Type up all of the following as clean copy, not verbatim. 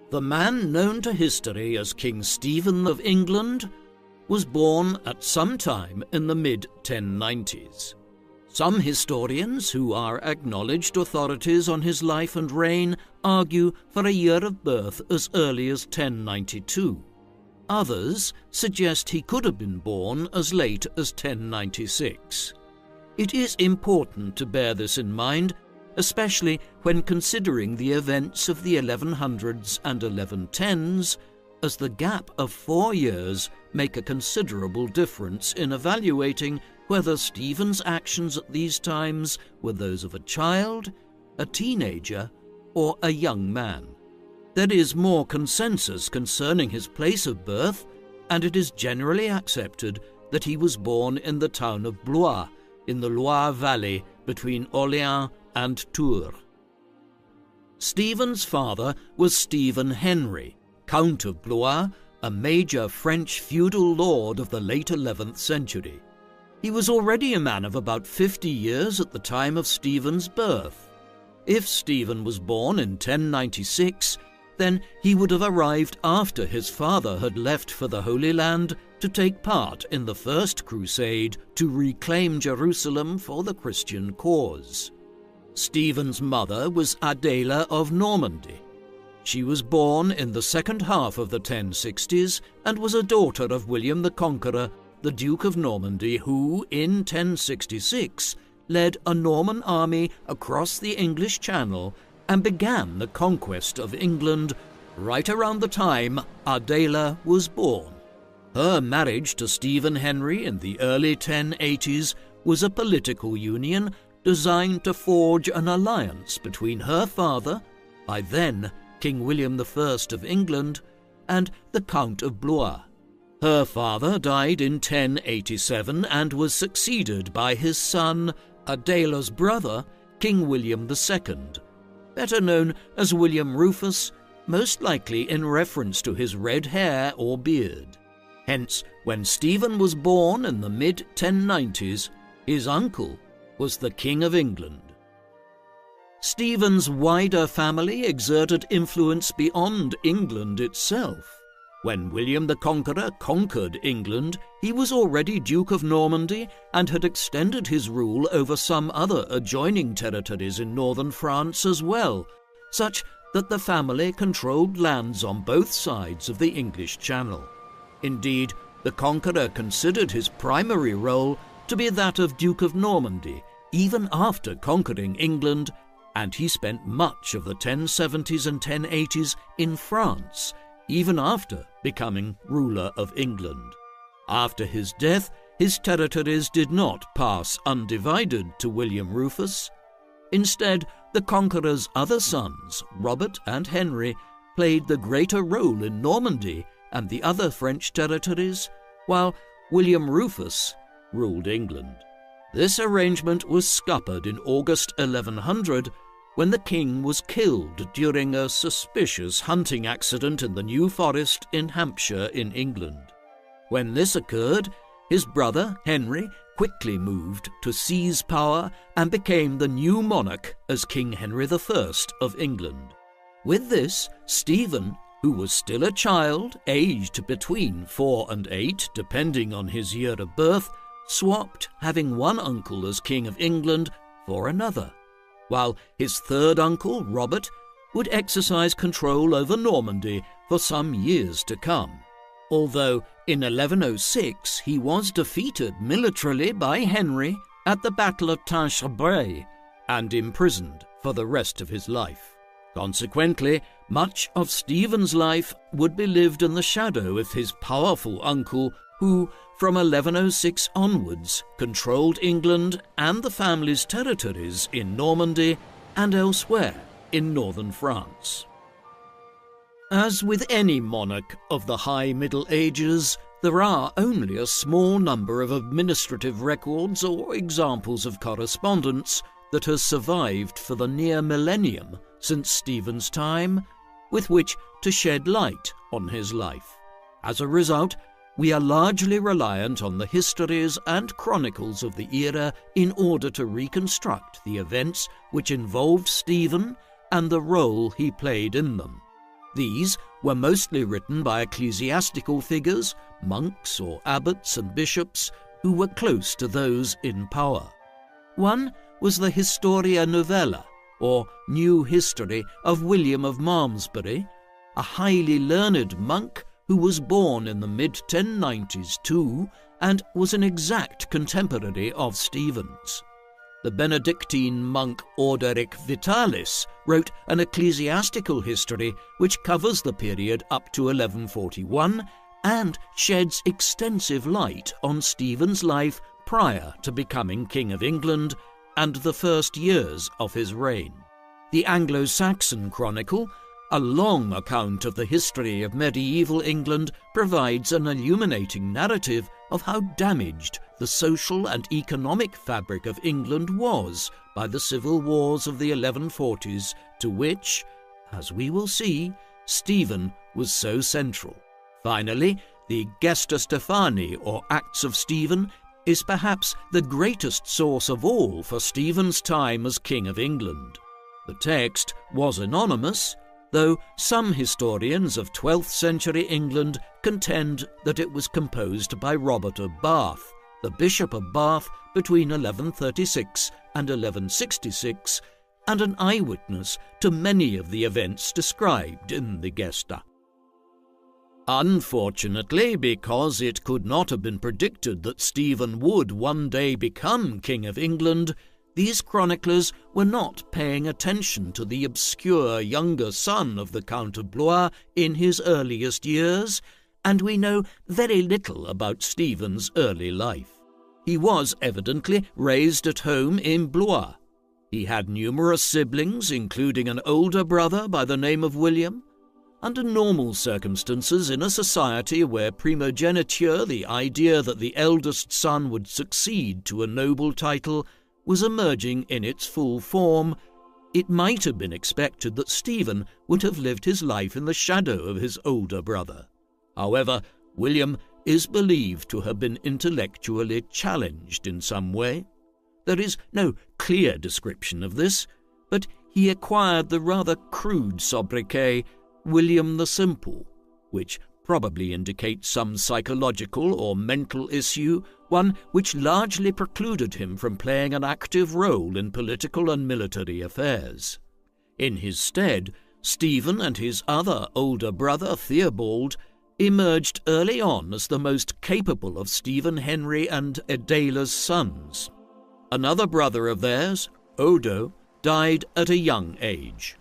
The man known to history as King Stephen of England was born at some time in the mid-1090s. Some historians, who are acknowledged authorities on his life and reign, argue for a year of birth as early as 1092. Others suggest he could have been born as late as 1096. It is important to bear this in mind, especially when considering the events of the 1100s and 1110s, as the gap of 4 years make a considerable difference in evaluating whether Stephen's actions at these times were those of a child, a teenager, or a young man. There is more consensus concerning his place of birth, and it is generally accepted that he was born in the town of Blois, in the Loire Valley between Orléans and Tours. Stephen's father was Stephen Henry, Count of Blois, a major French feudal lord of the late 11th century. He was already a man of about 50 years at the time of Stephen's birth. If Stephen was born in 1096, then he would have arrived after his father had left for the Holy Land to take part in the First Crusade to reclaim Jerusalem for the Christian cause. Stephen's mother was Adela of Normandy. She was born in the second half of the 1060s and was a daughter of William the Conqueror, the Duke of Normandy, who, in 1066, led a Norman army across the English Channel and began the conquest of England right around the time Adela was born. Her marriage to Stephen Henry in the early 1080s was a political union designed to forge an alliance between her father, by then King William I of England, and the Count of Blois. Her father died in 1087 and was succeeded by his son, Adela's brother, King William II, better known as William Rufus, most likely in reference to his red hair or beard. Hence, when Stephen was born in the mid-1090s, his uncle was the King of England. Stephen's wider family exerted influence beyond England itself. When William the Conqueror conquered England, he was already Duke of Normandy and had extended his rule over some other adjoining territories in northern France as well, such that the family controlled lands on both sides of the English Channel. Indeed, the Conqueror considered his primary role to be that of Duke of Normandy, even after conquering England, and he spent much of the 1070s and 1080s in France, even after becoming ruler of England. After his death, his territories did not pass undivided to William Rufus. Instead, the conqueror's other sons, Robert and Henry, played the greater role in Normandy and the other French territories, while William Rufus ruled England. This arrangement was scuppered in August 1100, when the king was killed during a suspicious hunting accident in the New Forest in Hampshire in England. When this occurred, his brother Henry quickly moved to seize power and became the new monarch as King Henry I of England. With this, Stephen, who was still a child, aged between 4 and 8, depending on his year of birth, swapped having one uncle as King of England for another, while his third uncle, Robert, would exercise control over Normandy for some years to come. Although in 1106 he was defeated militarily by Henry at the Battle of Tinchebray and imprisoned for the rest of his life. Consequently, much of Stephen's life would be lived in the shadow of his powerful uncle, who, from 1106 onwards, controlled England and the family's territories in Normandy and elsewhere in northern France. As with any monarch of the High Middle Ages, there are only a small number of administrative records or examples of correspondence that has survived for the near millennium since Stephen's time, with which to shed light on his life. As a result, we are largely reliant on the histories and chronicles of the era in order to reconstruct the events which involved Stephen and the role he played in them. These were mostly written by ecclesiastical figures, monks or abbots and bishops, who were close to those in power. One was the Historia Novella, or New History of William of Malmesbury, a highly learned monk who was born in the mid-1090s too, and was an exact contemporary of Stephen's. The Benedictine monk Orderic Vitalis wrote an ecclesiastical history which covers the period up to 1141 and sheds extensive light on Stephen's life prior to becoming King of England and the first years of his reign. The Anglo-Saxon Chronicle, a long account of the history of medieval England, provides an illuminating narrative of how damaged the social and economic fabric of England was by the civil wars of the 1140s, to which, as we will see, Stephen was so central. Finally, the Gesta Stephani, or Acts of Stephen, is perhaps the greatest source of all for Stephen's time as King of England. The text was anonymous, though some historians of 12th century England contend that it was composed by Robert of Bath, the Bishop of Bath between 1136 and 1166, and an eyewitness to many of the events described in the Gesta. Unfortunately, because it could not have been predicted that Stephen would one day become King of England, these chroniclers were not paying attention to the obscure younger son of the Count of Blois in his earliest years, and we know very little about Stephen's early life. He was evidently raised at home in Blois. He had numerous siblings, including an older brother by the name of William. Under normal circumstances, in a society where primogeniture, the idea that the eldest son would succeed to a noble title, was emerging in its full form, it might have been expected that Stephen would have lived his life in the shadow of his older brother. However, William is believed to have been intellectually challenged in some way. There is no clear description of this, but he acquired the rather crude sobriquet William the Simple, which probably indicates some psychological or mental issue, one which largely precluded him from playing an active role in political and military affairs. In his stead, Stephen and his other older brother Theobald emerged early on as the most capable of Stephen Henry and Adela's sons. Another brother of theirs, Odo, died at a young age.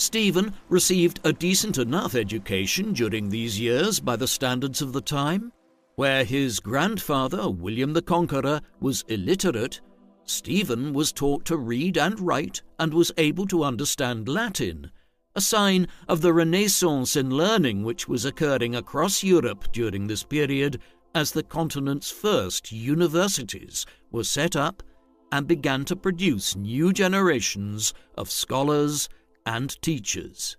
Stephen received a decent enough education during these years by the standards of the time. Where his grandfather, William the Conqueror, was illiterate, Stephen was taught to read and write and was able to understand Latin, a sign of the Renaissance in learning which was occurring across Europe during this period as the continent's first universities were set up and began to produce new generations of scholars and teachers.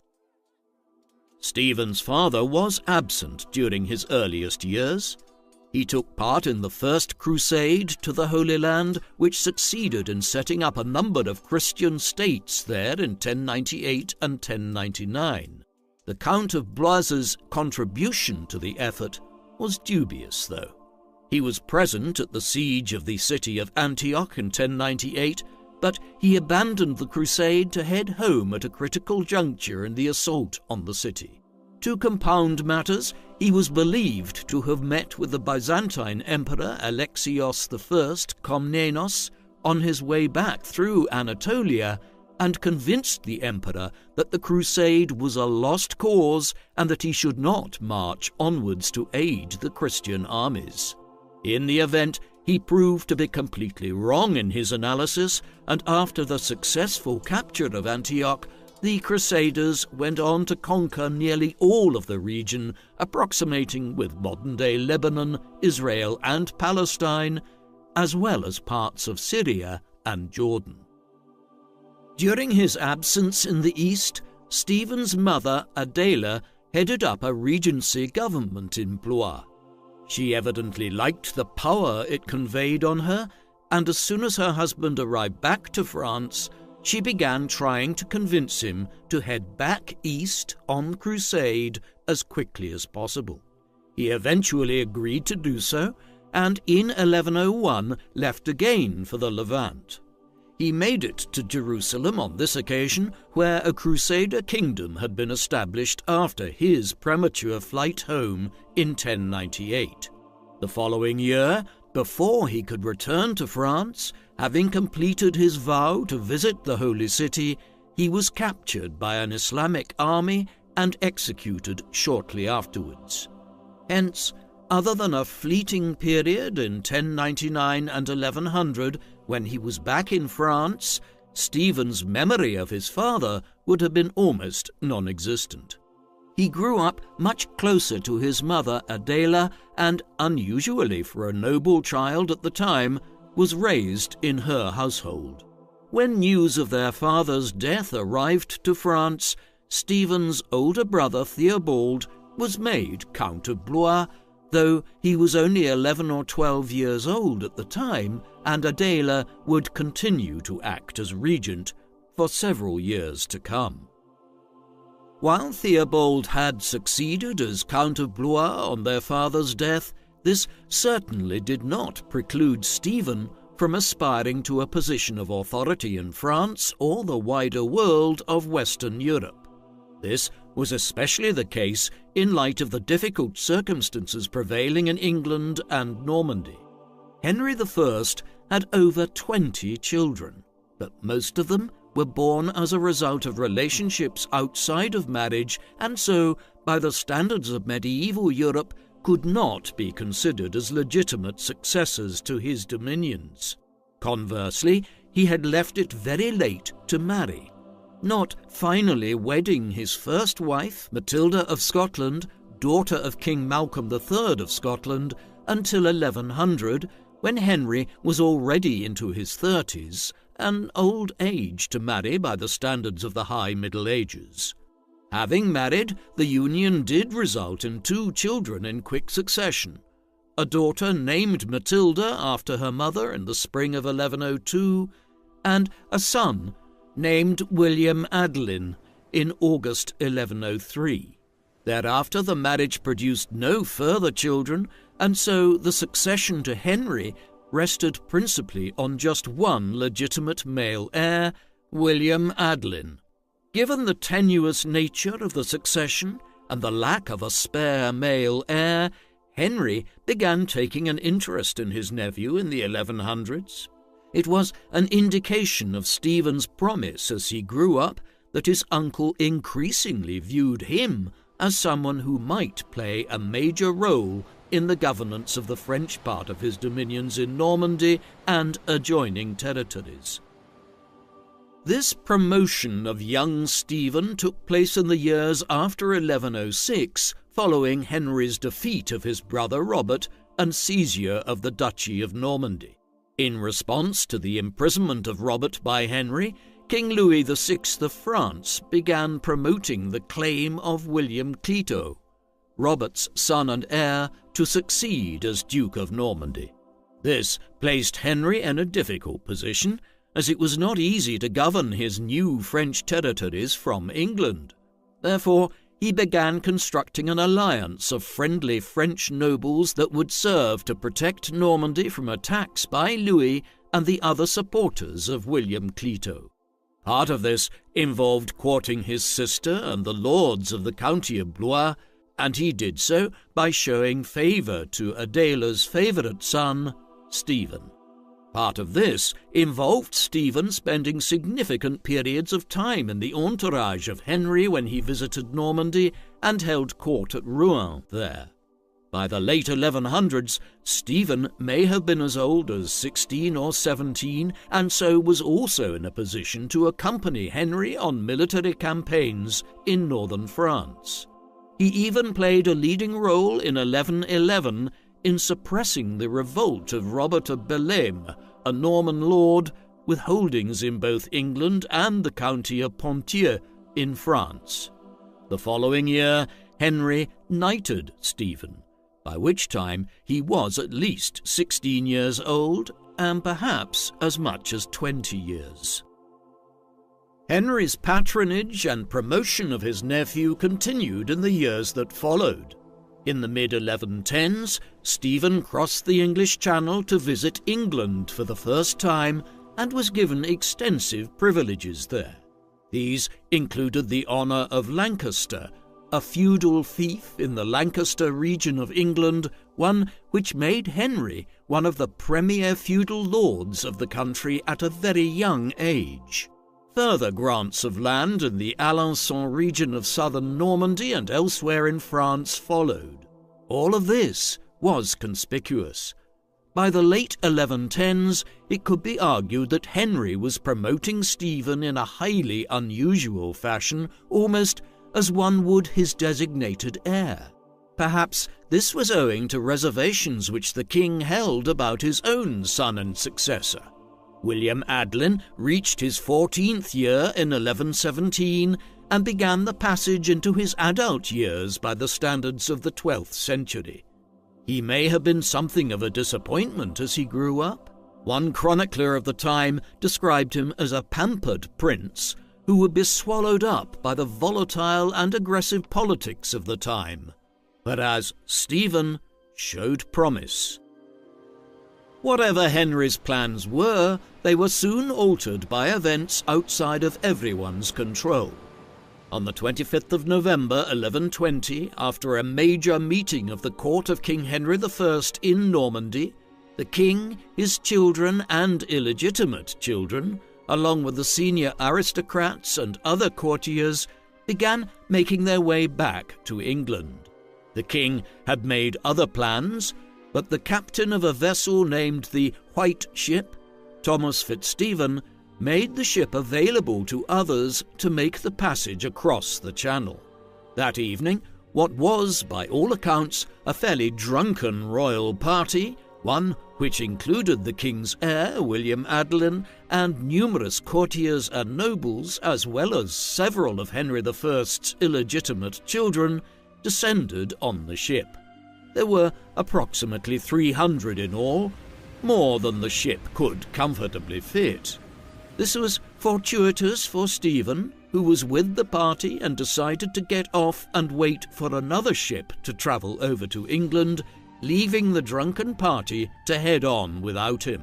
Stephen's father was absent during his earliest years. He took part in the First Crusade to the Holy Land, which succeeded in setting up a number of Christian states there in 1098 and 1099. The Count of Blois's contribution to the effort was dubious, though. He was present at the siege of the city of Antioch in 1098, but he abandoned the crusade to head home at a critical juncture in the assault on the city. To compound matters, he was believed to have met with the Byzantine Emperor Alexios I Komnenos on his way back through Anatolia and convinced the emperor that the crusade was a lost cause and that he should not march onwards to aid the Christian armies. In the event, he proved to be completely wrong in his analysis, and after the successful capture of Antioch, the Crusaders went on to conquer nearly all of the region, approximating with modern-day Lebanon, Israel and Palestine, as well as parts of Syria and Jordan. During his absence in the east, Stephen's mother, Adela, headed up a regency government in Blois. She evidently liked the power it conveyed on her, and as soon as her husband arrived back to France, she began trying to convince him to head back east on crusade as quickly as possible. He eventually agreed to do so, and in 1101 left again for the Levant. He made it to Jerusalem on this occasion, where a Crusader kingdom had been established after his premature flight home in 1098. The following year, before he could return to France, having completed his vow to visit the Holy City, he was captured by an Islamic army and executed shortly afterwards. Hence, other than a fleeting period in 1099 and 1100, when he was back in France, Stephen's memory of his father would have been almost non-existent. He grew up much closer to his mother Adela and, unusually for a noble child at the time, was raised in her household. When news of their father's death arrived to France, Stephen's older brother Theobald was made Count of Blois, though he was only 11 or 12 years old at the time, and Adela would continue to act as regent for several years to come. While Theobald had succeeded as Count of Blois on their father's death, this certainly did not preclude Stephen from aspiring to a position of authority in France or the wider world of Western Europe. This was especially the case in light of the difficult circumstances prevailing in England and Normandy. Henry I had over 20 children, but most of them were born as a result of relationships outside of marriage and so, by the standards of medieval Europe, could not be considered as legitimate successors to his dominions. Conversely, he had left it very late to marry, not finally wedding his first wife, Matilda of Scotland, daughter of King Malcolm III of Scotland, until 1100, when Henry was already into his 30s, an old age to marry by the standards of the High Middle Ages. Having married, the union did result in 2 children in quick succession, a daughter named Matilda after her mother in the spring of 1102, and a son named William Adelin in August 1103. Thereafter the marriage produced no further children, and so the succession to Henry rested principally on just one legitimate male heir, William Adelin. Given the tenuous nature of the succession and the lack of a spare male heir, Henry began taking an interest in his nephew in the 1100s. It was an indication of Stephen's promise as he grew up that his uncle increasingly viewed him as someone who might play a major role in the governance of the French part of his dominions in Normandy and adjoining territories. This promotion of young Stephen took place in the years after 1106, following Henry's defeat of his brother Robert and seizure of the Duchy of Normandy. In response to the imprisonment of Robert by Henry, King Louis VI of France began promoting the claim of William Clito, Robert's son and heir, to succeed as Duke of Normandy. This placed Henry in a difficult position, as it was not easy to govern his new French territories from England. Therefore, he began constructing an alliance of friendly French nobles that would serve to protect Normandy from attacks by Louis and the other supporters of William Clito. Part of this involved courting his sister and the lords of the county of Blois, and he did so by showing favour to Adela's favourite son, Stephen. Part of this involved Stephen spending significant periods of time in the entourage of Henry when he visited Normandy and held court at Rouen there. By the late 1100s, Stephen may have been as old as 16 or 17, and so was also in a position to accompany Henry on military campaigns in northern France. He even played a leading role in 1111 in suppressing the revolt of Robert of Bellême, a Norman lord with holdings in both England and the county of Ponthieu in France. The following year, Henry knighted Stephen, by which time he was at least 16 years old and perhaps as much as 20 years. Henry's patronage and promotion of his nephew continued in the years that followed. In the mid-1110s, Stephen crossed the English Channel to visit England for the first time and was given extensive privileges there. These included the honour of Lancaster, a feudal fief in the Lancaster region of England, one which made Henry one of the premier feudal lords of the country at a very young age. Further grants of land in the Alençon region of southern Normandy and elsewhere in France followed. All of this was conspicuous. By the late 1110s, it could be argued that Henry was promoting Stephen in a highly unusual fashion, almost as one would his designated heir. Perhaps this was owing to reservations which the king held about his own son and successor. William Adelin reached his 14th year in 1117 and began the passage into his adult years by the standards of the 12th century. He may have been something of a disappointment as he grew up. One chronicler of the time described him as a pampered prince who would be swallowed up by the volatile and aggressive politics of the time, whereas Stephen showed promise. Whatever Henry's plans were, they were soon altered by events outside of everyone's control. On the 25th of November 1120, after a major meeting of the court of King Henry I in Normandy, the king, his children and illegitimate children, along with the senior aristocrats and other courtiers, began making their way back to England. The king had made other plans, but the captain of a vessel named the White Ship, Thomas Fitzstephen, made the ship available to others to make the passage across the channel. That evening, what was, by all accounts, a fairly drunken royal party, one which included the king's heir, William Adelin, and numerous courtiers and nobles, as well as several of Henry I's illegitimate children, descended on the ship. There were approximately 300 in all, more than the ship could comfortably fit. This was fortuitous for Stephen, who was with the party and decided to get off and wait for another ship to travel over to England, leaving the drunken party to head on without him.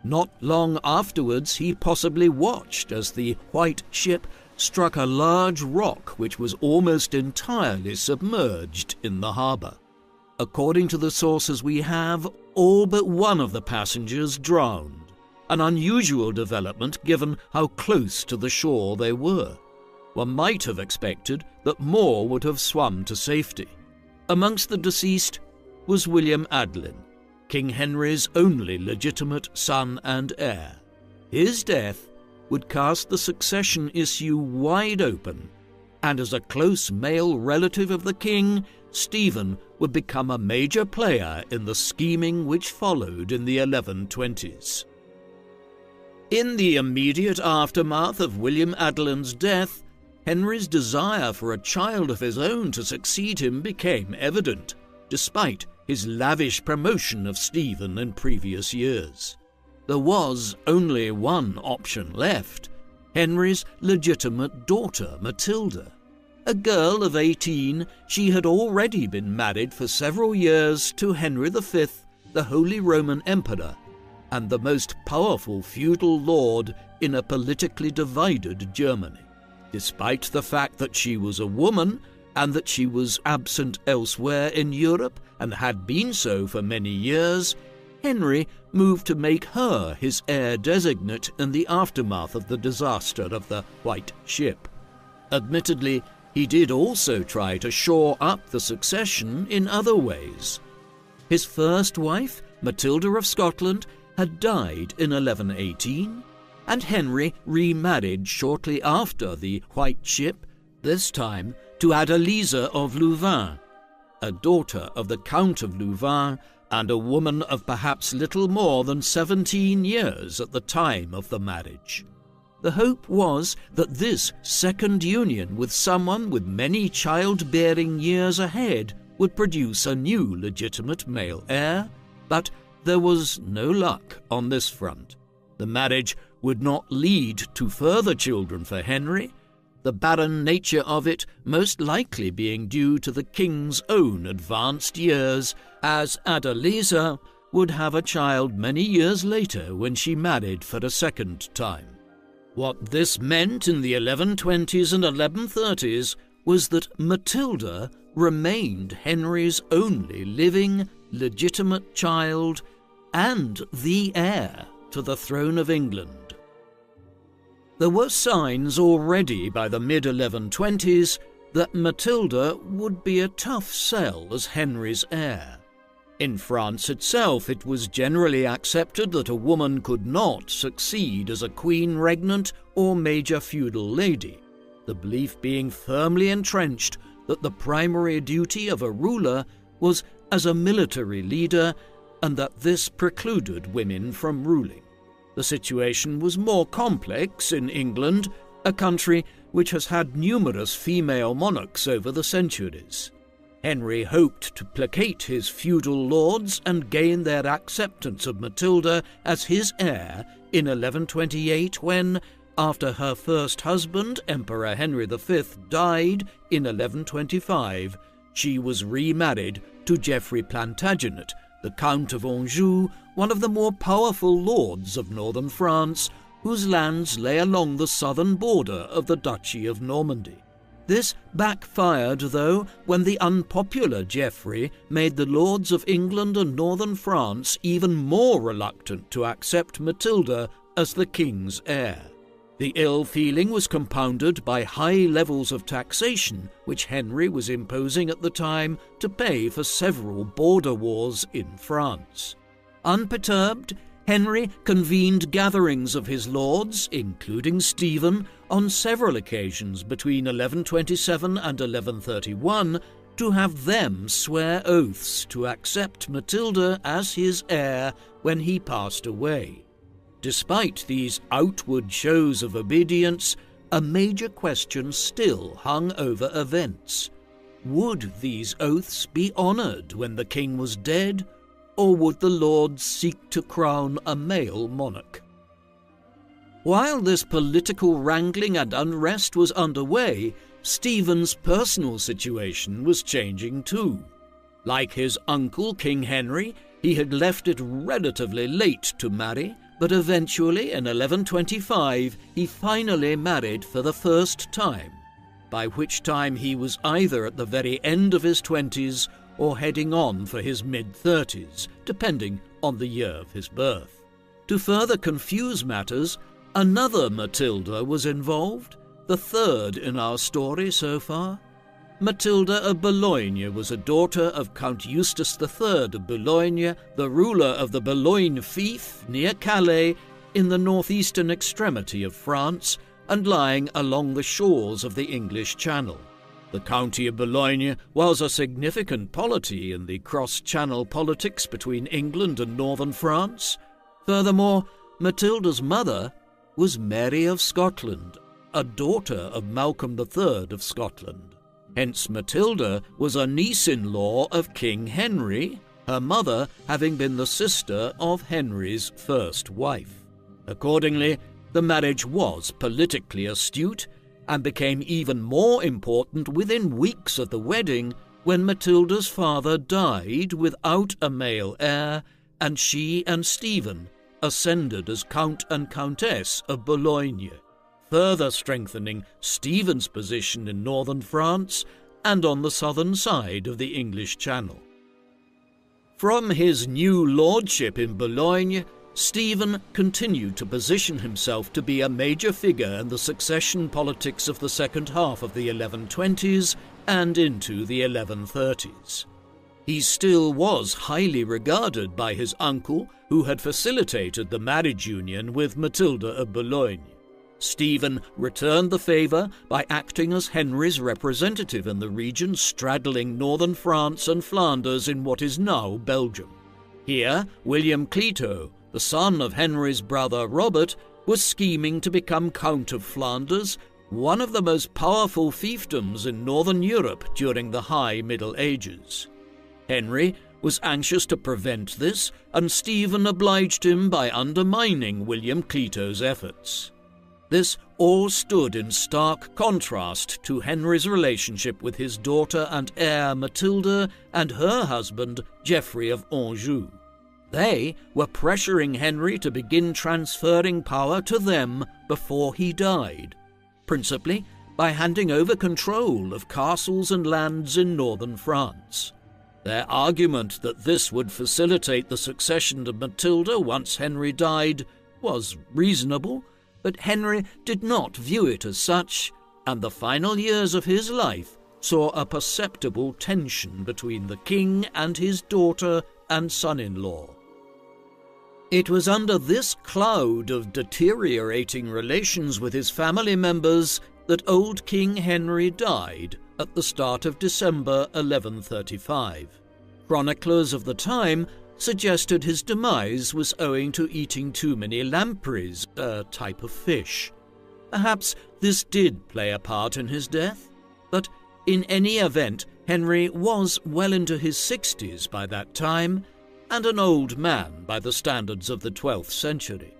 Not long afterwards, he possibly watched as the White Ship struck a large rock which was almost entirely submerged in the harbour. According to the sources we have, all but one of the passengers drowned, an unusual development given how close to the shore they were. One might have expected that more would have swum to safety. Amongst the deceased was William Adelin, King Henry's only legitimate son and heir. His death would cast the succession issue wide open, and as a close male relative of the king, Stephen would become a major player in the scheming which followed in the 1120s. In the immediate aftermath of William Adelin's death, Henry's desire for a child of his own to succeed him became evident, despite his lavish promotion of Stephen in previous years. There was only one option left: Henry's legitimate daughter, Matilda. A girl of 18, she had already been married for several years to Henry V, the Holy Roman Emperor, and the most powerful feudal lord in a politically divided Germany. Despite the fact that she was a woman and that she was absent elsewhere in Europe and had been so for many years, Henry moved to make her his heir designate in the aftermath of the disaster of the White Ship. Admittedly, he did also try to shore up the succession in other ways. His first wife, Matilda of Scotland, had died in 1118, and Henry remarried shortly after the White Ship, this time to Adeliza of Louvain, a daughter of the Count of Louvain and a woman of perhaps little more than 17 years at the time of the marriage. The hope was that this second union with someone with many childbearing years ahead would produce a new legitimate male heir, but there was no luck on this front. The marriage would not lead to further children for Henry, the barren nature of it most likely being due to the king's own advanced years, as Adeliza would have a child many years later when she married for a second time. What this meant in the 1120s and 1130s was that Matilda remained Henry's only living, legitimate child and the heir to the throne of England. There were signs already by the mid-1120s that Matilda would be a tough sell as Henry's heir. In France itself, it was generally accepted that a woman could not succeed as a queen regnant or major feudal lady, the belief being firmly entrenched that the primary duty of a ruler was as a military leader and that this precluded women from ruling. The situation was more complex in England, a country which has had numerous female monarchs over the centuries. Henry hoped to placate his feudal lords and gain their acceptance of Matilda as his heir in 1128 when, after her first husband, Emperor Henry V, died in 1125, she was remarried to Geoffrey Plantagenet, the Count of Anjou, one of the more powerful lords of northern France, whose lands lay along the southern border of the Duchy of Normandy. This backfired, though, when the unpopular Geoffrey made the lords of England and northern France even more reluctant to accept Matilda as the king's heir. The ill feeling was compounded by high levels of taxation which Henry was imposing at the time to pay for several border wars in France. Unperturbed, Henry convened gatherings of his lords, including Stephen, on several occasions between 1127 and 1131 to have them swear oaths to accept Matilda as his heir when he passed away. Despite these outward shows of obedience, a major question still hung over events. Would these oaths be honoured when the king was dead, or would the lords seek to crown a male monarch? While this political wrangling and unrest was underway, Stephen's personal situation was changing too. Like his uncle, King Henry, he had left it relatively late to marry, but eventually, in 1125, he finally married for the first time, by which time he was either at the very end of his 20s or heading on for his mid-30s, depending on the year of his birth. To further confuse matters, another Matilda was involved, the third in our story so far. Matilda of Boulogne was a daughter of Count Eustace III of Boulogne, the ruler of the Boulogne fief near Calais in the northeastern extremity of France and lying along the shores of the English Channel. The county of Boulogne was a significant polity in the cross-channel politics between England and northern France. Furthermore, Matilda's mother was Mary of Scotland, a daughter of Malcolm III of Scotland. Hence Matilda was a niece-in-law of King Henry, her mother having been the sister of Henry's first wife. Accordingly, the marriage was politically astute and became even more important within weeks of the wedding when Matilda's father died without a male heir and she and Stephen ascended as Count and Countess of Boulogne, further strengthening Stephen's position in northern France and on the southern side of the English Channel. From his new lordship in Boulogne, Stephen continued to position himself to be a major figure in the succession politics of the second half of the 1120s and into the 1130s. He still was highly regarded by his uncle, who had facilitated the marriage union with Matilda of Boulogne. Stephen returned the favour by acting as Henry's representative in the region straddling northern France and Flanders in what is now Belgium. Here, William Clito, the son of Henry's brother Robert, was scheming to become Count of Flanders, one of the most powerful fiefdoms in northern Europe during the High Middle Ages. Henry was anxious to prevent this, and Stephen obliged him by undermining William Clito's efforts. This all stood in stark contrast to Henry's relationship with his daughter and heir Matilda and her husband Geoffrey of Anjou. They were pressuring Henry to begin transferring power to them before he died, principally by handing over control of castles and lands in northern France. Their argument that this would facilitate the succession to Matilda once Henry died was reasonable, but Henry did not view it as such, and the final years of his life saw a perceptible tension between the king and his daughter and son-in-law. It was under this cloud of deteriorating relations with his family members that old King Henry died at the start of December 1135. Chroniclers of the time suggested his demise was owing to eating too many lampreys, a type of fish. Perhaps this did play a part in his death, but in any event, Henry was well into his 60s by that time, and an old man by the standards of the 12th century.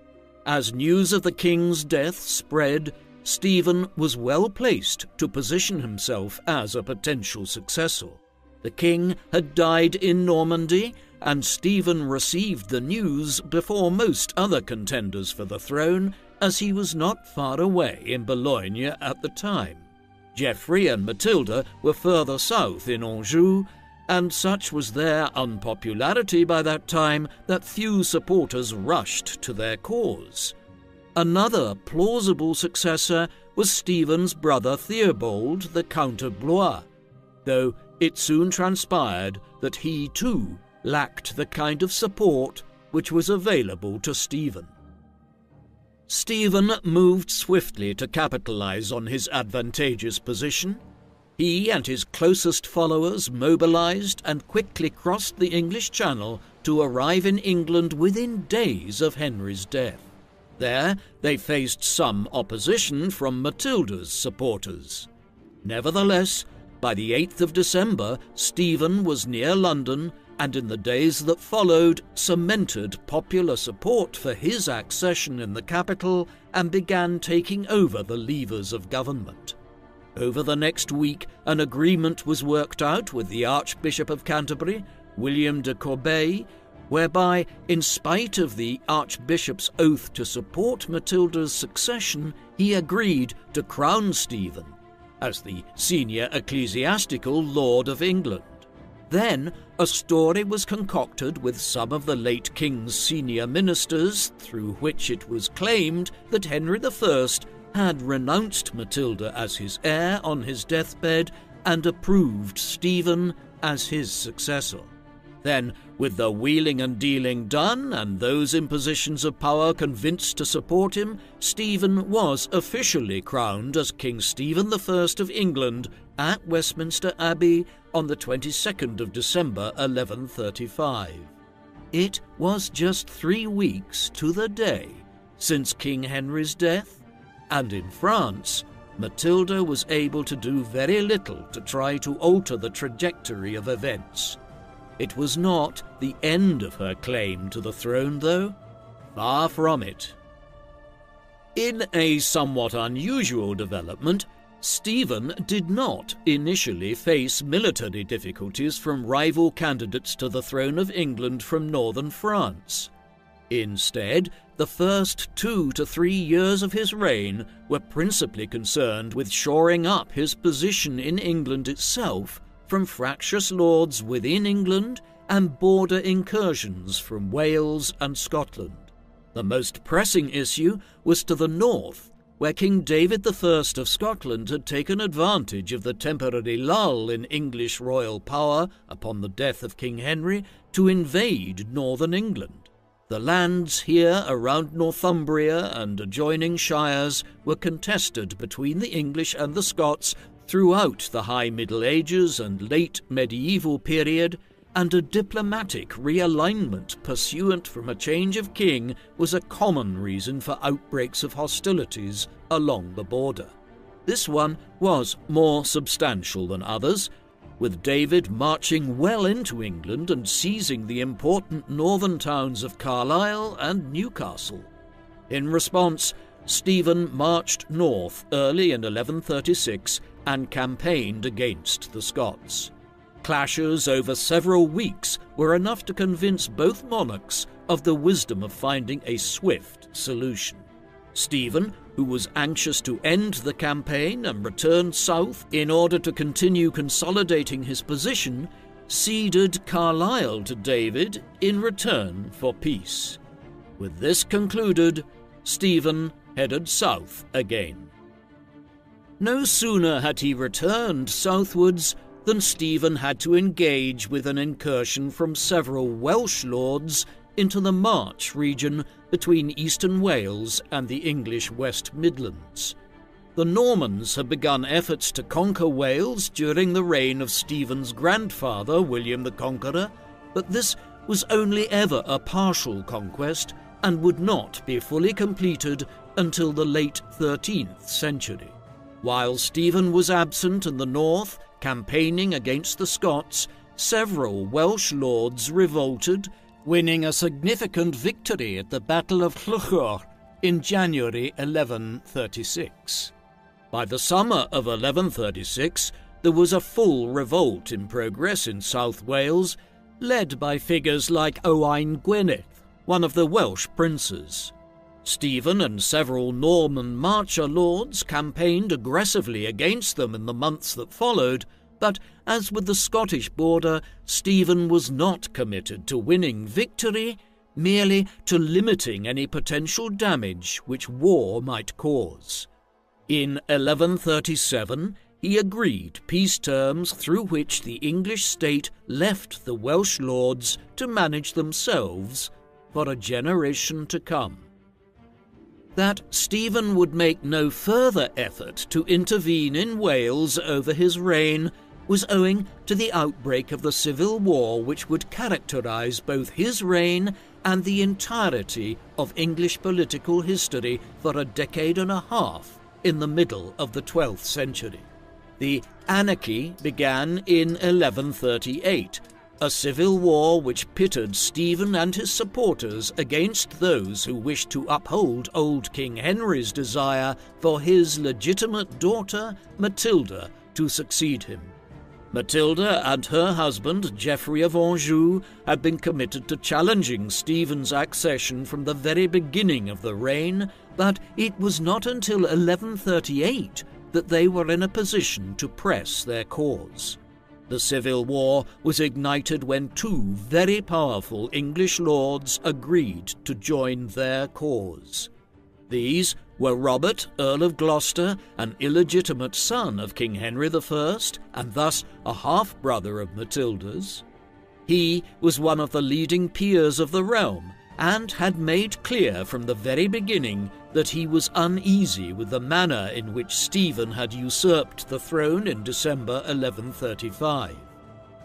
As news of the king's death spread, Stephen was well placed to position himself as a potential successor. The king had died in Normandy, and Stephen received the news before most other contenders for the throne, as he was not far away in Boulogne at the time. Geoffrey and Matilda were further south in Anjou, and such was their unpopularity by that time that few supporters rushed to their cause. Another plausible successor was Stephen's brother Theobald, the Count of Blois, though it soon transpired that he too lacked the kind of support which was available to Stephen. Stephen moved swiftly to capitalize on his advantageous position. He and his closest followers mobilized and quickly crossed the English Channel to arrive in England within days of Henry's death. There they faced some opposition from Matilda's supporters. Nevertheless, by the 8th of December, Stephen was near London, and in the days that followed cemented popular support for his accession in the capital and began taking over the levers of government. Over the next week, an agreement was worked out with the Archbishop of Canterbury, William de Corbeil, whereby, in spite of the Archbishop's oath to support Matilda's succession, he agreed to crown Stephen as the senior ecclesiastical Lord of England. Then a story was concocted with some of the late king's senior ministers, through which it was claimed that Henry I had renounced Matilda as his heir on his deathbed and approved Stephen as his successor. Then, with the wheeling and dealing done and those in positions of power convinced to support him, Stephen was officially crowned as King Stephen I of England at Westminster Abbey on the 22nd of December 1135. It was just 3 weeks to the day since King Henry's death, and in France, Matilda was able to do very little to try to alter the trajectory of events. It was not the end of her claim to the throne, though. Far from it. In a somewhat unusual development, Stephen did not initially face military difficulties from rival candidates to the throne of England from northern France. Instead, the first 2 to 3 years of his reign were principally concerned with shoring up his position in England itself from fractious lords within England and border incursions from Wales and Scotland. The most pressing issue was to the north, where King David I of Scotland had taken advantage of the temporary lull in English royal power upon the death of King Henry to invade northern England. The lands here around Northumbria and adjoining shires were contested between the English and the Scots throughout the High Middle Ages and late medieval period, and a diplomatic realignment pursuant from a change of king was a common reason for outbreaks of hostilities along the border. This one was more substantial than others, with David marching well into England and seizing the important northern towns of Carlisle and Newcastle. In response, Stephen marched north early in 1136 and campaigned against the Scots. Clashes over several weeks were enough to convince both monarchs of the wisdom of finding a swift solution. Stephen, who was anxious to end the campaign and return south in order to continue consolidating his position, ceded Carlisle to David in return for peace. With this concluded, Stephen headed south again. No sooner had he returned southwards than Stephen had to engage with an incursion from several Welsh lords into the March region between eastern Wales and the English West Midlands. The Normans had begun efforts to conquer Wales during the reign of Stephen's grandfather, William the Conqueror, but this was only ever a partial conquest and would not be fully completed until the late 13th century. While Stephen was absent in the north, campaigning against the Scots, several Welsh lords revolted, winning a significant victory at the Battle of Llwchor in January 1136. By the summer of 1136, there was a full revolt in progress in South Wales, led by figures like Owain Gwynedd, one of the Welsh princes. Stephen and several Norman marcher lords campaigned aggressively against them in the months that followed, but as with the Scottish border, Stephen was not committed to winning victory, merely to limiting any potential damage which war might cause. In 1137, he agreed peace terms through which the English state left the Welsh lords to manage themselves for a generation to come. That Stephen would make no further effort to intervene in Wales over his reign was owing to the outbreak of the civil war which would characterize both his reign and the entirety of English political history for a decade and a half in the middle of the 12th century. The anarchy began in 1138, a civil war which pitted Stephen and his supporters against those who wished to uphold old King Henry's desire for his legitimate daughter, Matilda, to succeed him. Matilda and her husband, Geoffrey of Anjou, had been committed to challenging Stephen's accession from the very beginning of the reign, but it was not until 1138 that they were in a position to press their cause. The Civil War was ignited when two very powerful English lords agreed to join their cause. These were Robert, Earl of Gloucester, an illegitimate son of King Henry I, and thus a half-brother of Matilda's. He was one of the leading peers of the realm, and had made clear from the very beginning that he was uneasy with the manner in which Stephen had usurped the throne in December 1135.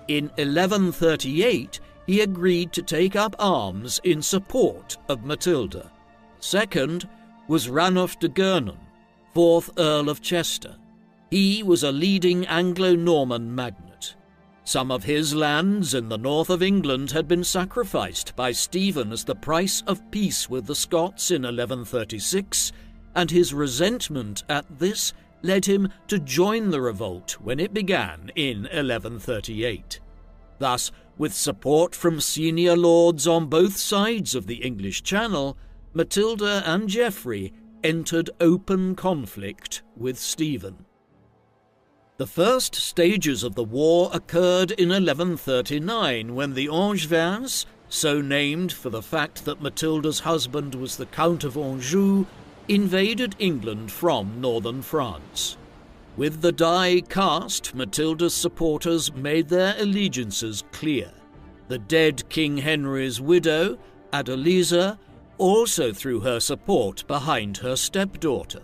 In 1138, he agreed to take up arms in support of Matilda. Second was Ranulph de Gernon, 4th Earl of Chester. He was a leading Anglo-Norman magnate. Some of his lands in the north of England had been sacrificed by Stephen as the price of peace with the Scots in 1136, and his resentment at this led him to join the revolt when it began in 1138. Thus, with support from senior lords on both sides of the English Channel, Matilda and Geoffrey entered open conflict with Stephen. The first stages of the war occurred in 1139 when the Angevins, so named for the fact that Matilda's husband was the Count of Anjou, invaded England from northern France. With the die cast, Matilda's supporters made their allegiances clear. The dead King Henry's widow, Adeliza, also threw her support behind her stepdaughter.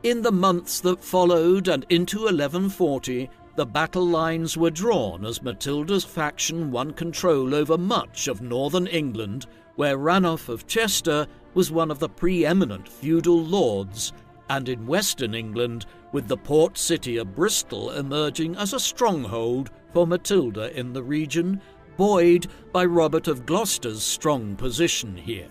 In the months that followed and into 1140, the battle lines were drawn as Matilda's faction won control over much of northern England, where Ranulph of Chester was one of the preeminent feudal lords, and in western England, with the port city of Bristol emerging as a stronghold for Matilda in the region, buoyed by Robert of Gloucester's strong position here.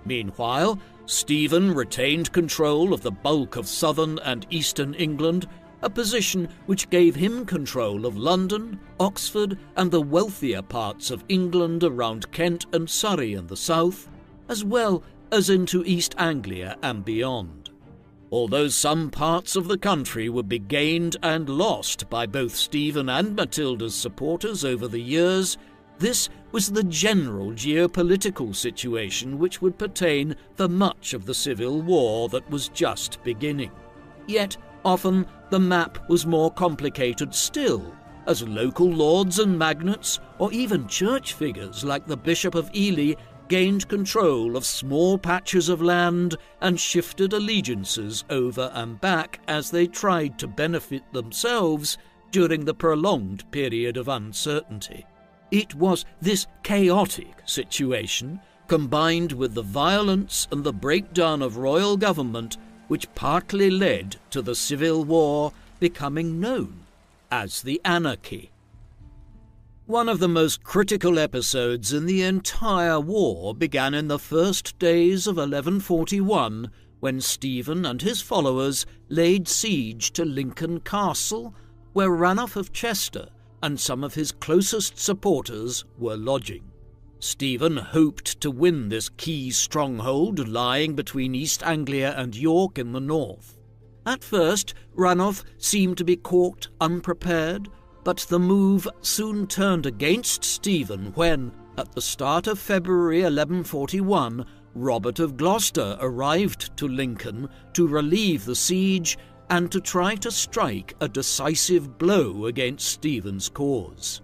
Meanwhile, Stephen retained control of the bulk of southern and eastern England, a position which gave him control of London, Oxford, and the wealthier parts of England around Kent and Surrey in the south, as well as into East Anglia and beyond. Although some parts of the country would be gained and lost by both Stephen and Matilda's supporters over the years, this was the general geopolitical situation which would pertain for much of the civil war that was just beginning. Yet, often the map was more complicated still, as local lords and magnates, or even church figures like the Bishop of Ely, gained control of small patches of land and shifted allegiances over and back as they tried to benefit themselves during the prolonged period of uncertainty. It was this chaotic situation, combined with the violence and the breakdown of royal government, which partly led to the Civil War becoming known as the Anarchy. One of the most critical episodes in the entire war began in the first days of 1141, when Stephen and his followers laid siege to Lincoln Castle, where Ranulph of Chester and some of his closest supporters were lodging. Stephen hoped to win this key stronghold lying between East Anglia and York in the north. At first, Ranulph seemed to be caught unprepared, but the move soon turned against Stephen when, at the start of February 1141, Robert of Gloucester arrived to Lincoln to relieve the siege and to try to strike a decisive blow against Stephen's cause.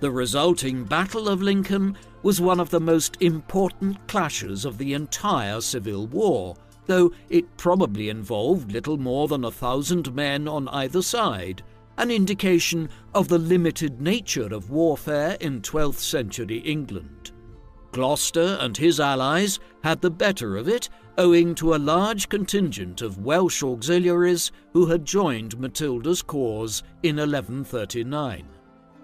The resulting Battle of Lincoln was one of the most important clashes of the entire Civil War, though it probably involved little more than 1,000 men on either side, an indication of the limited nature of warfare in 12th century England. Gloucester and his allies had the better of it, owing to a large contingent of Welsh auxiliaries who had joined Matilda's cause in 1139.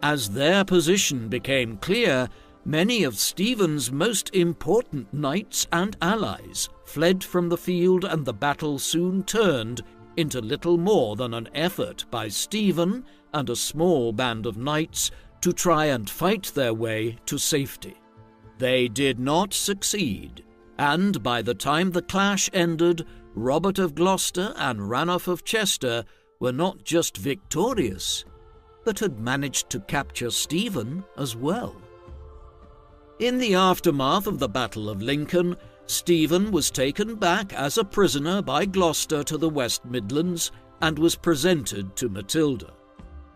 As their position became clear, many of Stephen's most important knights and allies fled from the field, and the battle soon turned into little more than an effort by Stephen and a small band of knights to try and fight their way to safety. They did not succeed, and by the time the clash ended, Robert of Gloucester and Ranulph of Chester were not just victorious, but had managed to capture Stephen as well. In the aftermath of the Battle of Lincoln, Stephen was taken back as a prisoner by Gloucester to the West Midlands and was presented to Matilda.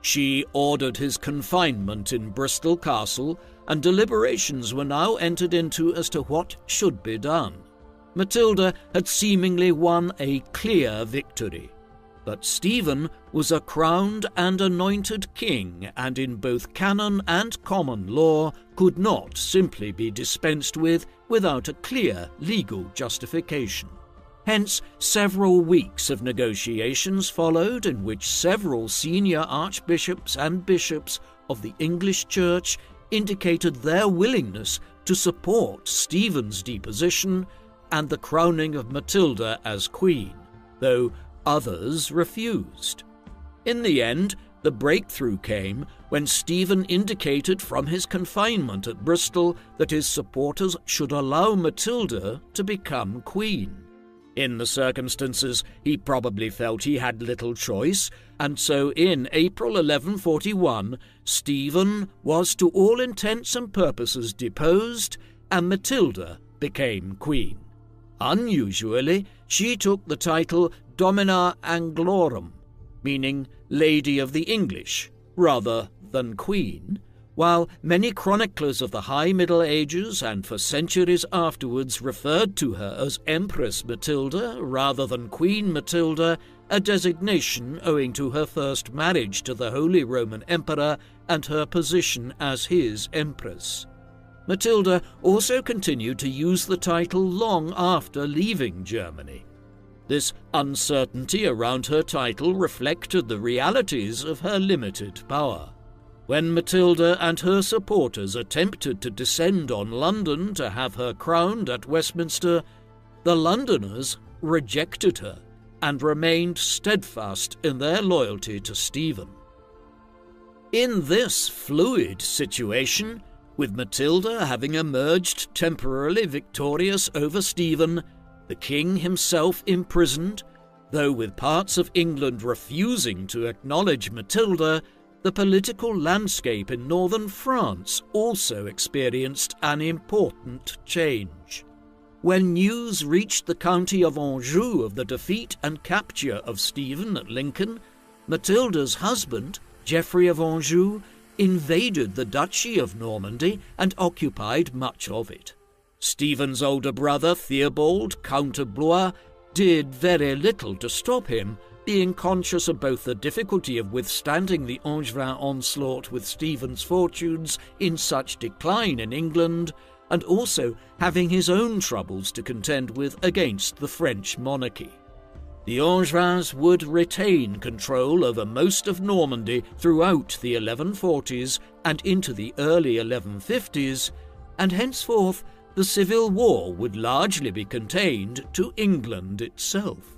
She ordered his confinement in Bristol Castle, and deliberations were now entered into as to what should be done. Matilda had seemingly won a clear victory, but Stephen was a crowned and anointed king, and in both canon and common law could not simply be dispensed with without a clear legal justification. Hence, several weeks of negotiations followed in which several senior archbishops and bishops of the English Church indicated their willingness to support Stephen's deposition and the crowning of Matilda as queen, though others refused. In the end, the breakthrough came when Stephen indicated from his confinement at Bristol that his supporters should allow Matilda to become queen. In the circumstances, he probably felt he had little choice, and so in April 1141, Stephen was to all intents and purposes deposed, and Matilda became queen. Unusually, she took the title Domina Anglorum, meaning Lady of the English, rather than Queen, while many chroniclers of the High Middle Ages and for centuries afterwards referred to her as Empress Matilda rather than Queen Matilda, a designation owing to her first marriage to the Holy Roman Emperor and her position as his empress. Matilda also continued to use the title long after leaving Germany. This uncertainty around her title reflected the realities of her limited power. When Matilda and her supporters attempted to descend on London to have her crowned at Westminster, the Londoners rejected her and remained steadfast in their loyalty to Stephen. In this fluid situation, with Matilda having emerged temporarily victorious over Stephen, the king himself imprisoned, though with parts of England refusing to acknowledge Matilda, the political landscape in northern France also experienced an important change. When news reached the county of Anjou of the defeat and capture of Stephen at Lincoln, Matilda's husband, Geoffrey of Anjou, invaded the Duchy of Normandy and occupied much of it. Stephen's older brother, Theobald, Count of Blois, did very little to stop him, being conscious of both the difficulty of withstanding the Angevin onslaught with Stephen's fortunes in such decline in England, and also having his own troubles to contend with against the French monarchy. The Angevins would retain control over most of Normandy throughout the 1140s and into the early 1150s, and henceforth the civil war would largely be contained to England itself.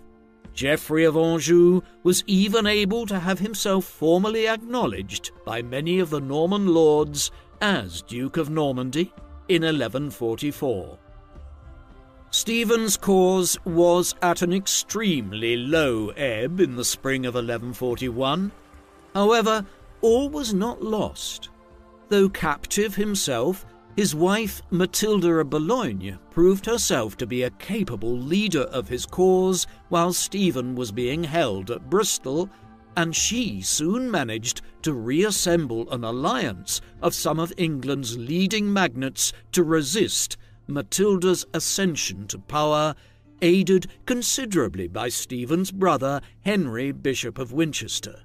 Geoffrey of Anjou was even able to have himself formally acknowledged by many of the Norman lords as Duke of Normandy in 1144. Stephen's cause was at an extremely low ebb in the spring of 1141. However, all was not lost. Though captive himself, his wife Matilda of Boulogne proved herself to be a capable leader of his cause while Stephen was being held at Bristol, and she soon managed to reassemble an alliance of some of England's leading magnates to resist Matilda's ascension to power, aided considerably by Stephen's brother Henry, Bishop of Winchester.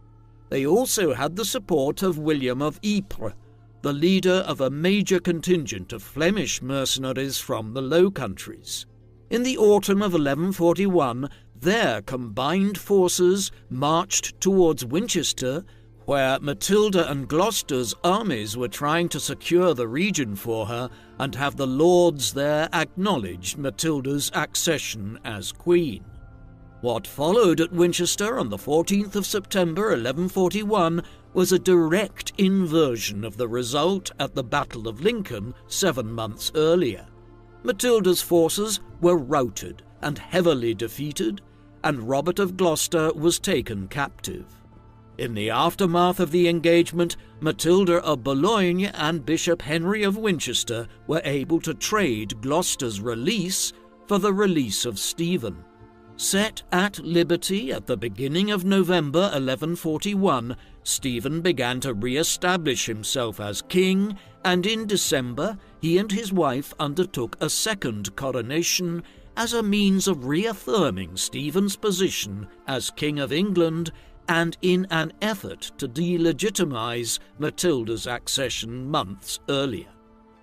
They also had the support of William of Ypres, the leader of a major contingent of Flemish mercenaries from the Low Countries. In the autumn of 1141, their combined forces marched towards Winchester, where Matilda and Gloucester's armies were trying to secure the region for her and have the lords there acknowledge Matilda's accession as queen. What followed at Winchester on the 14th of September 1141 was a direct inversion of the result at the Battle of Lincoln 7 months earlier. Matilda's forces were routed and heavily defeated, and Robert of Gloucester was taken captive. In the aftermath of the engagement, Matilda of Boulogne and Bishop Henry of Winchester were able to trade Gloucester's release for the release of Stephen. Set at liberty at the beginning of November 1141, Stephen began to re-establish himself as king, and in December he and his wife undertook a second coronation as a means of reaffirming Stephen's position as King of England and in an effort to delegitimize Matilda's accession months earlier.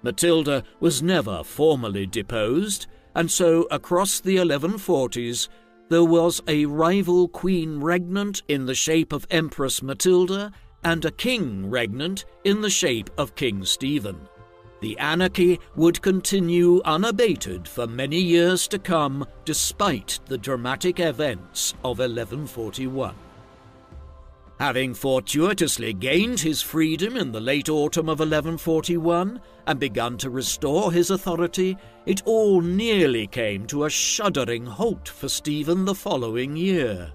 Matilda was never formally deposed, and so across the 1140s there was a rival queen regnant in the shape of Empress Matilda and a king regnant in the shape of King Stephen. The anarchy would continue unabated for many years to come, despite the dramatic events of 1141. Having fortuitously gained his freedom in the late autumn of 1141 and begun to restore his authority, it all nearly came to a shuddering halt for Stephen the following year.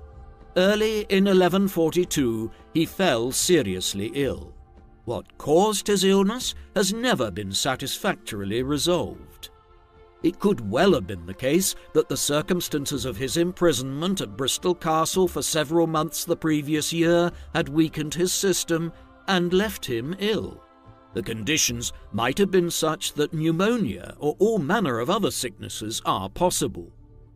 Early in 1142, he fell seriously ill. What caused his illness has never been satisfactorily resolved. It could well have been the case that the circumstances of his imprisonment at Bristol Castle for several months the previous year had weakened his system and left him ill. The conditions might have been such that pneumonia or all manner of other sicknesses are possible.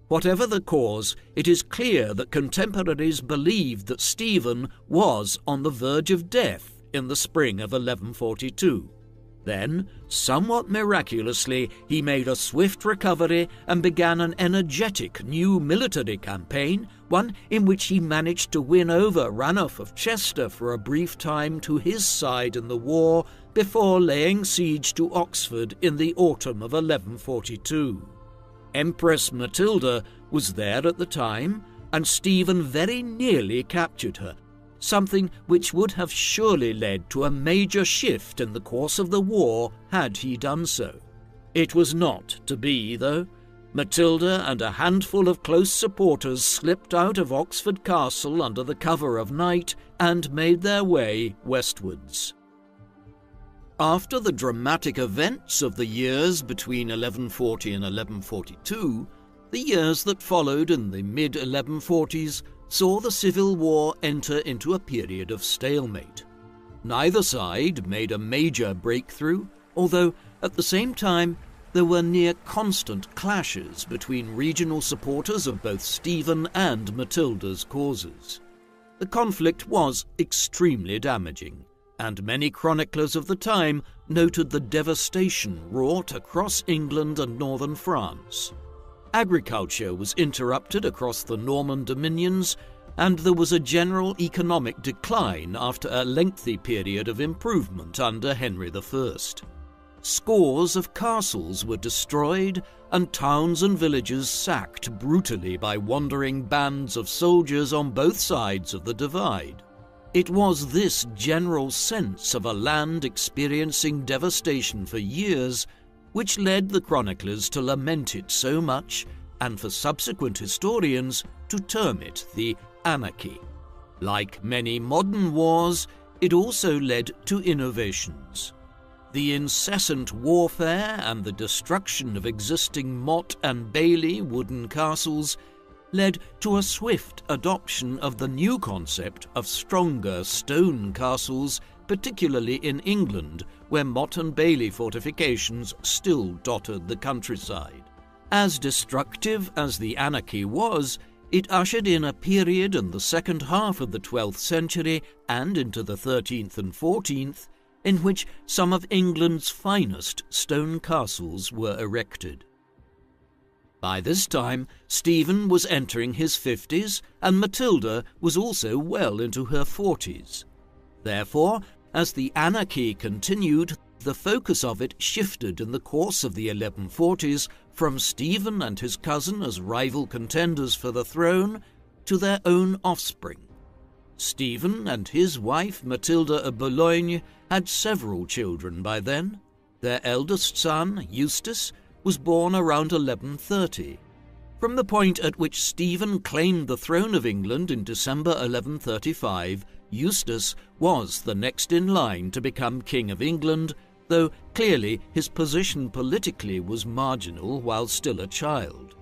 Whatever the cause, it is clear that contemporaries believed that Stephen was on the verge of death in the spring of 1142. Then, somewhat miraculously, he made a swift recovery and began an energetic new military campaign one in which he managed to win over Ranulph of Chester for a brief time to his side in the war before laying siege to Oxford in the autumn of 1142. Empress Matilda was there at the time, and Stephen very nearly captured her, something which would have surely led to a major shift in the course of the war had he done so. It was not to be, though. Matilda and a handful of close supporters slipped out of Oxford Castle under the cover of night and made their way westwards. After the dramatic events of the years between 1140 and 1142, the years that followed in the mid-1140s saw the Civil War enter into a period of stalemate. Neither side made a major breakthrough, although at the same time there were near-constant clashes between regional supporters of both Stephen and Matilda's causes. The conflict was extremely damaging, and many chroniclers of the time noted the devastation wrought across England and northern France. Agriculture was interrupted across the Norman dominions, and there was a general economic decline after a lengthy period of improvement under Henry I. Scores of castles were destroyed and towns and villages sacked brutally by wandering bands of soldiers on both sides of the divide. It was this general sense of a land experiencing devastation for years which led the chroniclers to lament it so much, and for subsequent historians to term it the anarchy. Like many modern wars, it also led to innovations. The incessant warfare and the destruction of existing motte and bailey wooden castles led to a swift adoption of the new concept of stronger stone castles, particularly in England, where motte and bailey fortifications still dotted the countryside. As destructive as the anarchy was, it ushered in a period in the second half of the 12th century and into the 13th and 14th, in which some of England's finest stone castles were erected. By this time, Stephen was entering his 50s, and Matilda was also well into her 40s. Therefore, as the anarchy continued, the focus of it shifted in the course of the 1140s from Stephen and his cousin as rival contenders for the throne to their own offspring. Stephen and his wife Matilda of Boulogne had several children by then. Their eldest son, Eustace, was born around 1130. From the point at which Stephen claimed the throne of England in December 1135, Eustace was the next in line to become King of England, though clearly his position politically was marginal while still a child.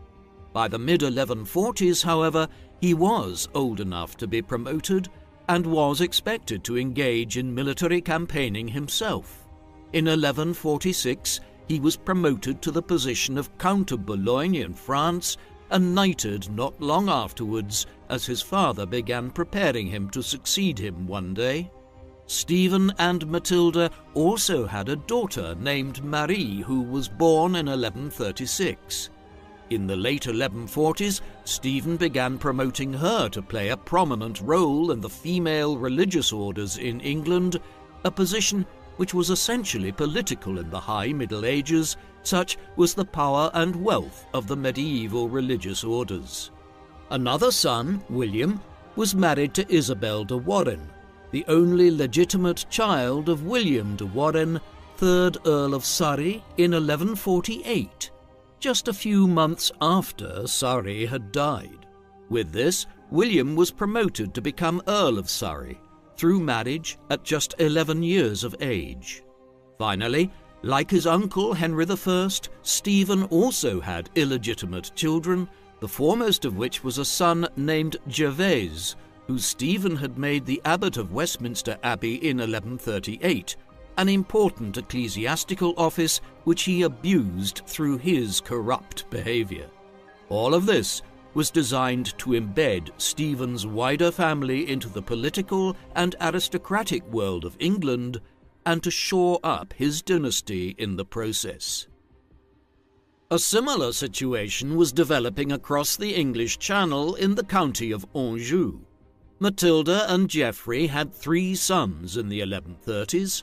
By the mid-1140s, however, he was old enough to be promoted and was expected to engage in military campaigning himself. In 1146, he was promoted to the position of Count of Boulogne in France and knighted not long afterwards as his father began preparing him to succeed him one day. Stephen and Matilda also had a daughter named Marie who was born in 1136. In the late 1140s, Stephen began promoting her to play a prominent role in the female religious orders in England, a position which was essentially political in the High Middle Ages. Such was the power and wealth of the medieval religious orders. Another son, William, was married to Isabel de Warenne, the only legitimate child of William de Warenne, 3rd Earl of Surrey, in 1148, just a few months after Surrey had died. With this, William was promoted to become Earl of Surrey, through marriage at just 11 years of age. Finally, like his uncle Henry I, Stephen also had illegitimate children, the foremost of which was a son named Gervase, who Stephen had made the abbot of Westminster Abbey in 1138, an important ecclesiastical office which he abused through his corrupt behaviour. All of this was designed to embed Stephen's wider family into the political and aristocratic world of England and to shore up his dynasty in the process. A similar situation was developing across the English Channel in the county of Anjou. Matilda and Geoffrey had 3 sons in the 1130s.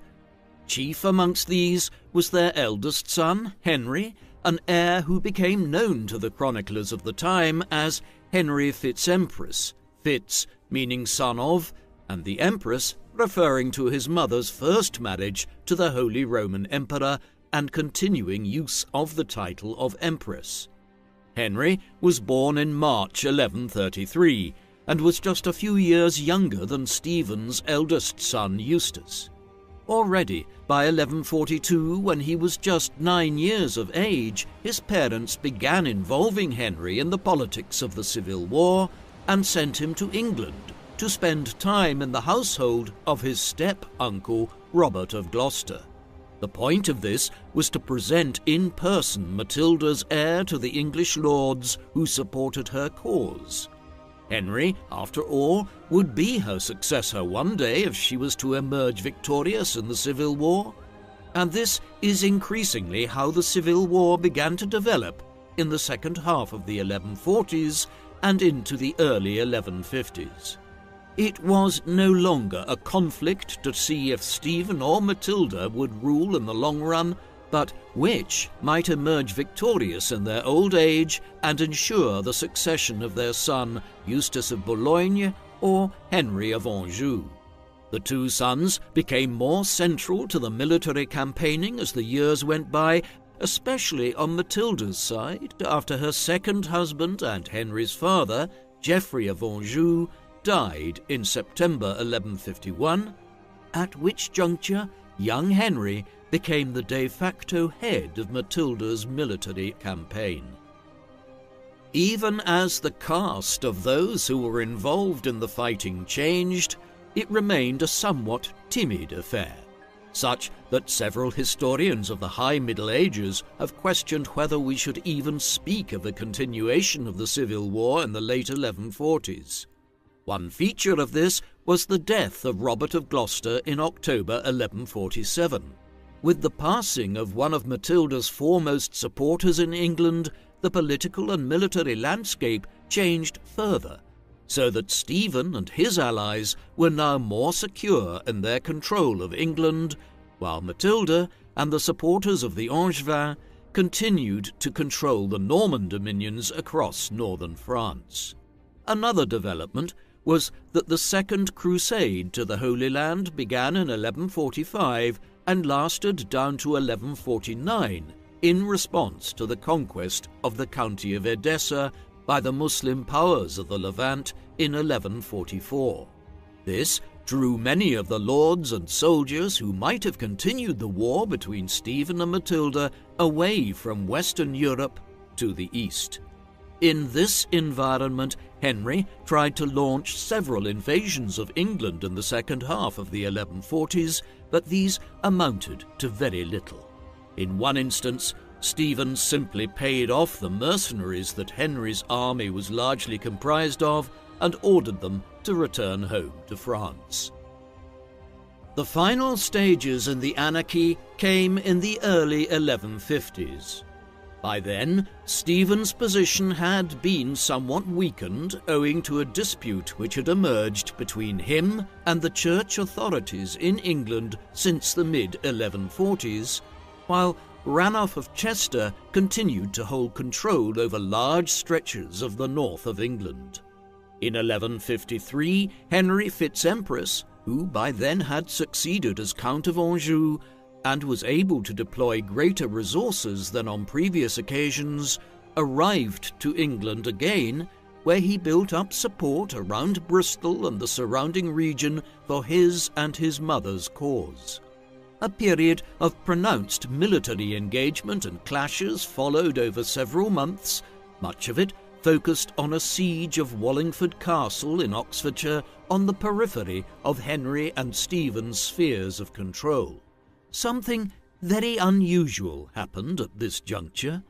Chief amongst these was their eldest son, Henry, an heir who became known to the chroniclers of the time as Henry Fitz-Empress, Fitz meaning son of, and the Empress referring to his mother's first marriage to the Holy Roman Emperor and continuing use of the title of Empress. Henry was born in March 1133 and was just a few years younger than Stephen's eldest son Eustace. Already by 1142, when he was just 9 years of age, his parents began involving Henry in the politics of the Civil War and sent him to England to spend time in the household of his step-uncle Robert of Gloucester. The point of this was to present in person Matilda's heir to the English lords who supported her cause. Henry, after all, would be her successor one day if she was to emerge victorious in the Civil War. And this is increasingly how the Civil War began to develop in the second half of the 1140s and into the early 1150s. It was no longer a conflict to see if Stephen or Matilda would rule in the long run, but which might emerge victorious in their old age and ensure the succession of their son Eustace of Boulogne or Henry of Anjou. The 2 sons became more central to the military campaigning as the years went by, especially on Matilda's side, after her second husband and Henry's father, Geoffrey of Anjou, died in September 1151, at which juncture young Henry became the de facto head of Matilda's military campaign. Even as the caste of those who were involved in the fighting changed, it remained a somewhat timid affair, such that several historians of the High Middle Ages have questioned whether we should even speak of a continuation of the Civil War in the late 1140s. One feature of this was the death of Robert of Gloucester in October 1147. With the passing of one of Matilda's foremost supporters in England, the political and military landscape changed further, so that Stephen and his allies were now more secure in their control of England, while Matilda and the supporters of the Angevins continued to control the Norman dominions across northern France. Another development was that the Second Crusade to the Holy Land began in 1145 and lasted down to 1149 in response to the conquest of the county of Edessa by the Muslim powers of the Levant in 1144. This drew many of the lords and soldiers who might have continued the war between Stephen and Matilda away from Western Europe to the east. In this environment, Henry tried to launch several invasions of England in the second half of the 1140s, but these amounted to very little. In one instance, Stephen simply paid off the mercenaries that Henry's army was largely comprised of and ordered them to return home to France. The final stages in the anarchy came in the early 1150s. By then, Stephen's position had been somewhat weakened owing to a dispute which had emerged between him and the church authorities in England since the mid-1140s, while Ranulph of Chester continued to hold control over large stretches of the north of England. In 1153, Henry Fitz-Empress, who by then had succeeded as Count of Anjou, and was able to deploy greater resources than on previous occasions, arrived to England again, where he built up support around Bristol and the surrounding region for his and his mother's cause. A period of pronounced military engagement and clashes followed over several months, much of it focused on a siege of Wallingford Castle in Oxfordshire on the periphery of Henry and Stephen's spheres of control. Something very unusual happened at this juncture.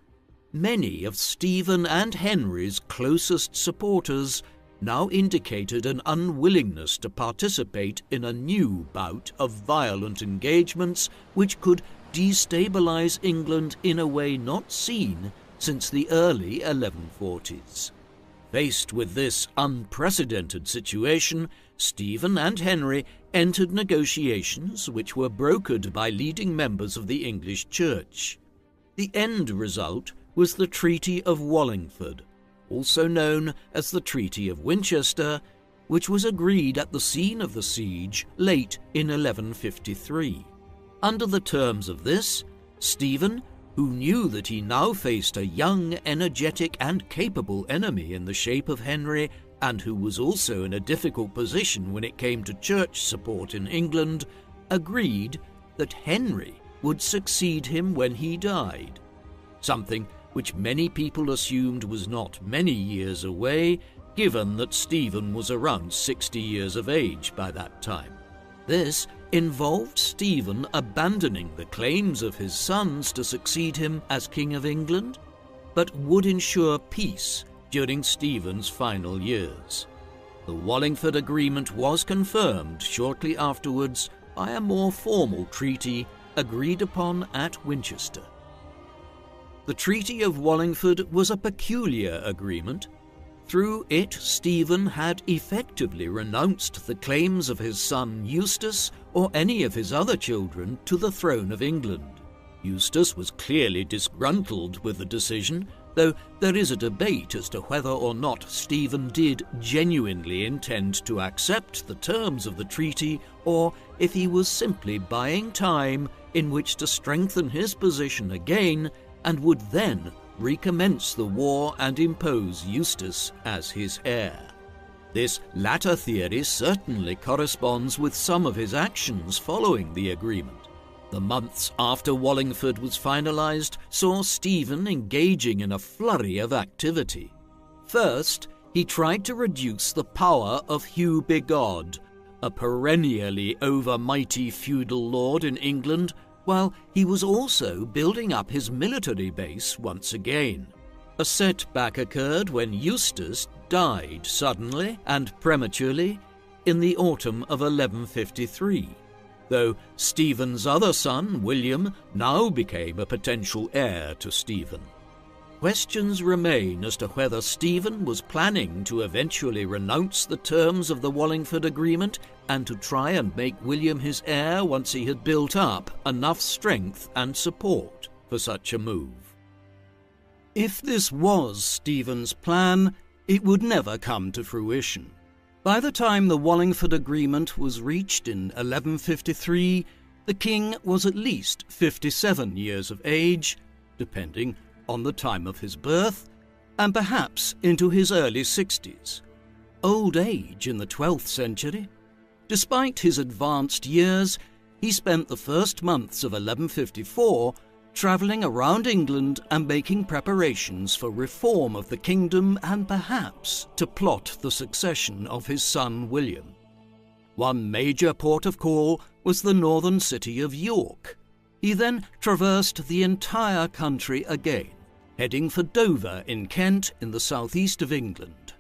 Many of Stephen and Henry's closest supporters now indicated an unwillingness to participate in a new bout of violent engagements which could destabilize England in a way not seen since the early 1140s. Faced with this unprecedented situation, Stephen and Henry entered negotiations which were brokered by leading members of the English Church. The end result was the Treaty of Wallingford, also known as the Treaty of Winchester, which was agreed at the scene of the siege late in 1153. Under the terms of this, Stephen, who knew that he now faced a young, energetic and capable enemy in the shape of Henry, and who was also in a difficult position when it came to church support in England, agreed that Henry would succeed him when he died, something which many people assumed was not many years away, given that Stephen was around 60 years of age by that time. This involved Stephen abandoning the claims of his sons to succeed him as King of England, but would ensure peace during Stephen's final years. The Wallingford Agreement was confirmed shortly afterwards by a more formal treaty agreed upon at Winchester. The Treaty of Wallingford was a peculiar agreement. Through it, Stephen had effectively renounced the claims of his son Eustace or any of his other children to the throne of England. Eustace was clearly disgruntled with the decision, though there is a debate as to whether or not Stephen did genuinely intend to accept the terms of the treaty, or if he was simply buying time in which to strengthen his position again and would then recommence the war and impose Eustace as his heir. This latter theory certainly corresponds with some of his actions following the agreement. The months after Wallingford was finalised saw Stephen engaging in a flurry of activity. First, he tried to reduce the power of Hugh Bigod, a perennially overmighty feudal lord in England, while he was also building up his military base once again. A setback occurred when Eustace died suddenly and prematurely in the autumn of 1153, though Stephen's other son, William, now became a potential heir to Stephen. Questions remain as to whether Stephen was planning to eventually renounce the terms of the Wallingford Agreement and to try and make William his heir once he had built up enough strength and support for such a move. If this was Stephen's plan, it would never come to fruition. By the time the Wallingford Agreement was reached in 1153, the king was at least 57 years of age, depending on the time of his birth, and perhaps into his early 60s. Old age in the 12th century. Despite his advanced years, he spent the first months of 1154 travelling around England and making preparations for reform of the kingdom and perhaps to plot the succession of his son William. One major port of call was the northern city of York. He then traversed the entire country again, heading for Dover in Kent in the southeast of England.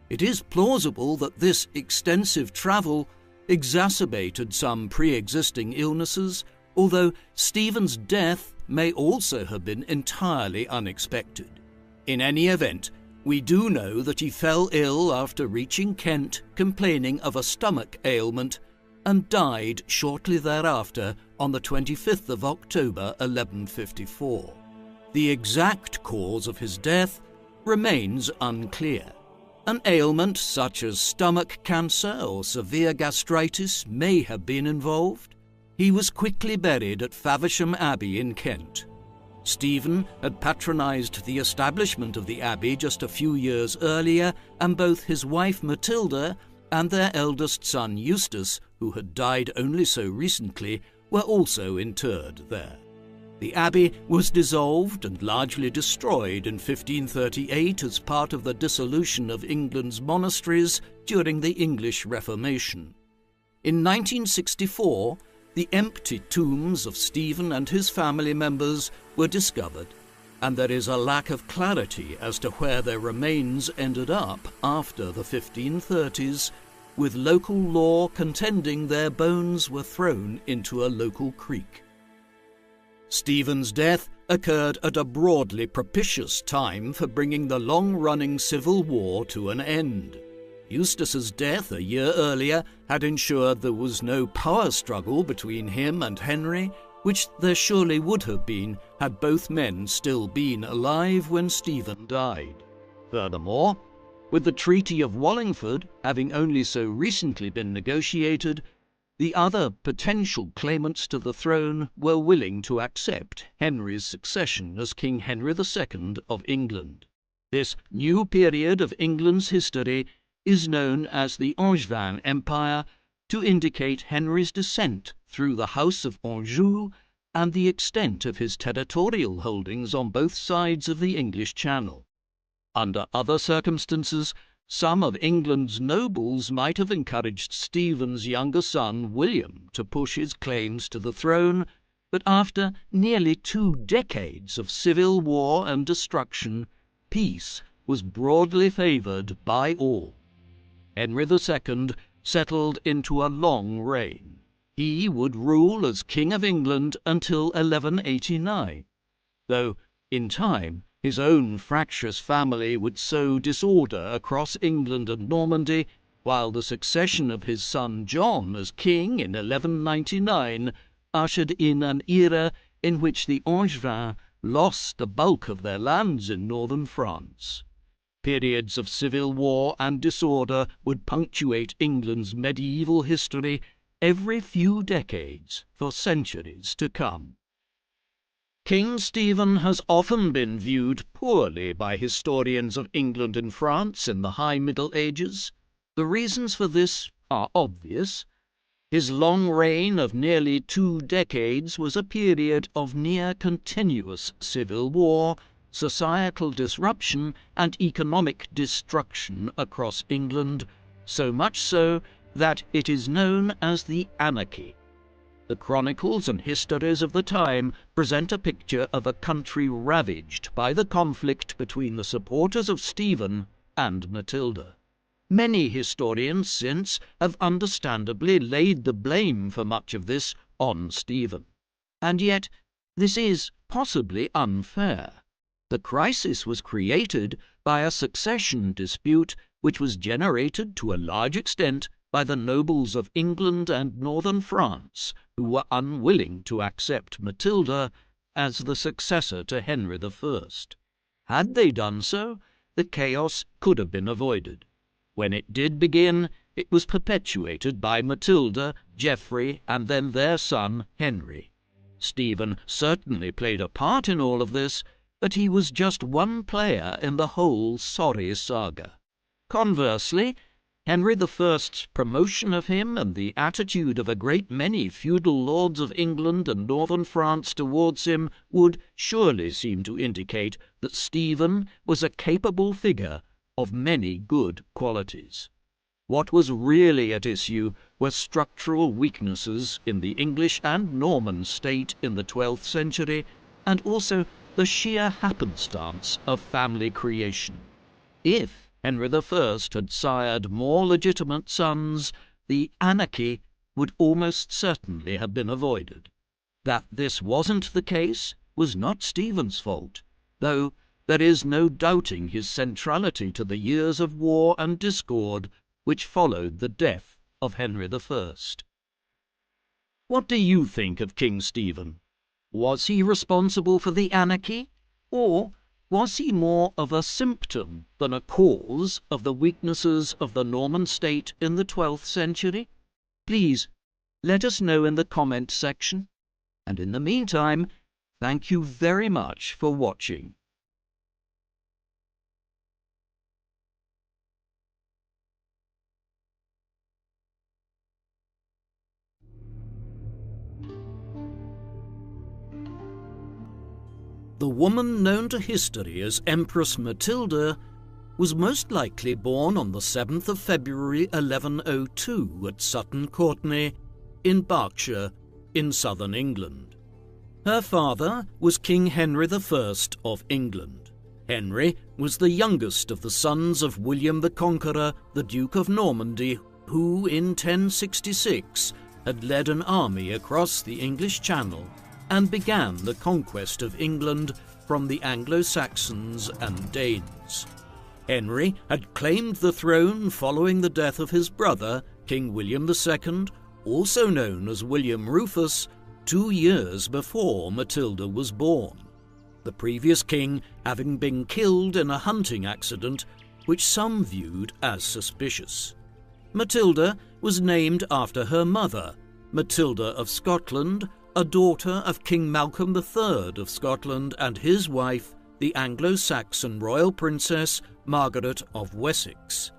It is plausible that this extensive travel exacerbated some pre-existing illnesses, although Stephen's death may also have been entirely unexpected. In any event, we do know that he fell ill after reaching Kent, complaining of a stomach ailment, and died shortly thereafter on the 25th of October 1154. The exact cause of his death remains unclear. An ailment such as stomach cancer or severe gastritis may have been involved. He was quickly buried at Faversham Abbey in Kent. Stephen had patronised the establishment of the abbey just a few years earlier, and both his wife Matilda and their eldest son Eustace, who had died only so recently, were also interred there. The abbey was dissolved and largely destroyed in 1538 as part of the dissolution of England's monasteries during the English Reformation. In 1964, the empty tombs of Stephen and his family members were discovered, and there is a lack of clarity as to where their remains ended up after the 1530s, with local law contending their bones were thrown into a local creek. Stephen's death occurred at a broadly propitious time for bringing the long-running civil war to an end. Eustace's death a year earlier had ensured there was no power struggle between him and Henry, which there surely would have been had both men still been alive when Stephen died. Furthermore, with the Treaty of Wallingford having only so recently been negotiated, the other potential claimants to the throne were willing to accept Henry's succession as King Henry II of England. This new period of England's history is known as the Angevin Empire, to indicate Henry's descent through the House of Anjou and the extent of his territorial holdings on both sides of the English Channel. Under other circumstances, some of England's nobles might have encouraged Stephen's younger son, William, to push his claims to the throne, but after nearly 2 decades of civil war and destruction, peace was broadly favoured by all. Henry II settled into a long reign. He would rule as King of England until 1189, though in time his own fractious family would sow disorder across England and Normandy, while the succession of his son John as king in 1199 ushered in an era in which the Angevins lost the bulk of their lands in northern France. Periods of civil war and disorder would punctuate England's medieval history every few decades for centuries to come. King Stephen has often been viewed poorly by historians of England and France in the High Middle Ages. The reasons for this are obvious. His long reign of nearly 2 decades was a period of near-continuous civil war, societal disruption, and economic destruction across England, so much so that it is known as the Anarchy. The chronicles and histories of the time present a picture of a country ravaged by the conflict between the supporters of Stephen and Matilda. Many historians since have understandably laid the blame for much of this on Stephen. And yet this is possibly unfair. The crisis was created by a succession dispute which was generated to a large extent by the nobles of England and northern France, who were unwilling to accept Matilda as the successor to Henry I. Had they done so, the chaos could have been avoided. When it did begin, it was perpetuated by Matilda, Geoffrey, and then their son Henry. Stephen certainly played a part in all of this, but he was just one player in the whole sorry saga. Conversely, Henry I's promotion of him and the attitude of a great many feudal lords of England and northern France towards him would surely seem to indicate that Stephen was a capable figure of many good qualities. What was really at issue were structural weaknesses in the English and Norman state in the 12th century, and also the sheer happenstance of family creation. If Henry I had sired more legitimate sons, the anarchy would almost certainly have been avoided. That this wasn't the case was not Stephen's fault, though there is no doubting his centrality to the years of war and discord which followed the death of Henry I. What do you think of King Stephen? Was he responsible for the anarchy, or was he more of a symptom than a cause of the weaknesses of the Norman state in the 12th century? Please let us know in the comment section. And in the meantime, thank you very much for watching. The woman known to history as Empress Matilda was most likely born on the 7th of February 1102 at Sutton Courtenay in Berkshire in southern England. Her father was King Henry I of England. Henry was the youngest of the sons of William the Conqueror, the Duke of Normandy, who in 1066 had led an army across the English Channel and began the conquest of England from the Anglo-Saxons and Danes. Henry had claimed the throne following the death of his brother, King William II, also known as William Rufus, 2 years before Matilda was born, the previous king having been killed in a hunting accident which some viewed as suspicious. Matilda was named after her mother, Matilda of Scotland, a daughter of King Malcolm III of Scotland, and his wife, the Anglo-Saxon royal princess Margaret of Wessex.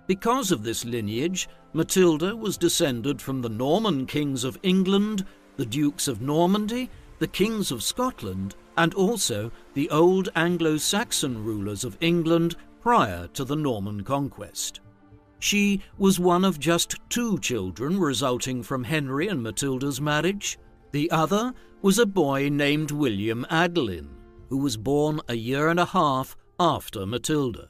Because of this lineage, Matilda was descended from the Norman kings of England, the Dukes of Normandy, the kings of Scotland, and also the old Anglo-Saxon rulers of England prior to the Norman conquest. She was one of just 2 children resulting from Henry and Matilda's marriage. The other was a boy named William Adelin, who was born a year and a half after Matilda.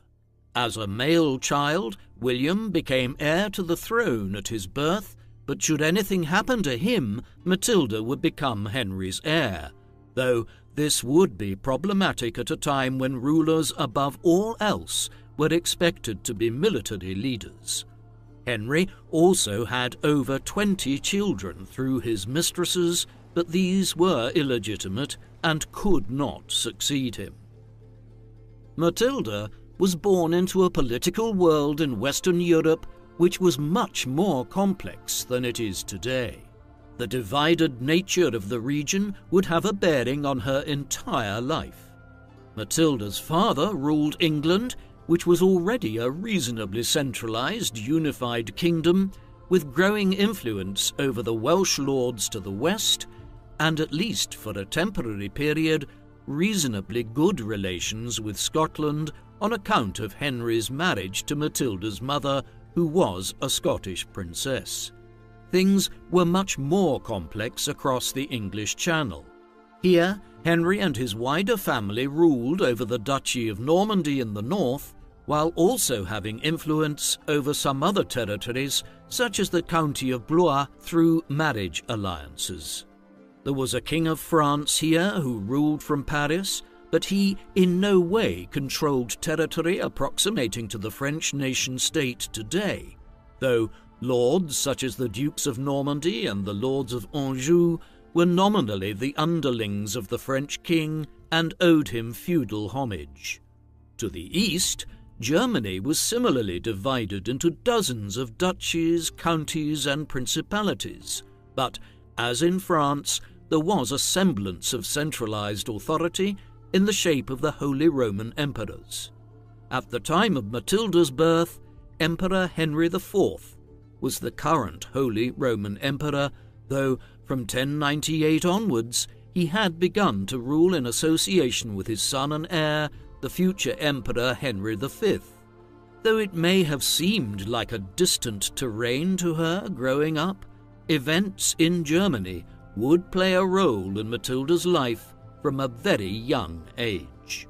As a male child, William became heir to the throne at his birth, but should anything happen to him, Matilda would become Henry's heir, though this would be problematic at a time when rulers above all else were expected to be military leaders. Henry also had over 20 children through his mistresses, but these were illegitimate and could not succeed him. Matilda was born into a political world in Western Europe which was much more complex than it is today. The divided nature of the region would have a bearing on her entire life. Matilda's father ruled England, which was already a reasonably centralized, unified kingdom, with growing influence over the Welsh lords to the west, and at least for a temporary period, reasonably good relations with Scotland on account of Henry's marriage to Matilda's mother, who was a Scottish princess. Things were much more complex across the English Channel. Here, Henry and his wider family ruled over the Duchy of Normandy in the north, while also having influence over some other territories, such as the County of Blois, through marriage alliances. There was a King of France here who ruled from Paris, but he in no way controlled territory approximating to the French nation-state today, though lords such as the Dukes of Normandy and the Lords of Anjou were nominally the underlings of the French king and owed him feudal homage. To the east, Germany was similarly divided into dozens of duchies, counties, and principalities, but, as in France, there was a semblance of centralized authority in the shape of the Holy Roman Emperors. At the time of Matilda's birth, Emperor Henry IV was the current Holy Roman Emperor, though from 1098 onwards he had begun to rule in association with his son and heir, the future Emperor Henry V. Though it may have seemed like a distant terrain to her growing up, events in Germany would play a role in Matilda's life from a very young age.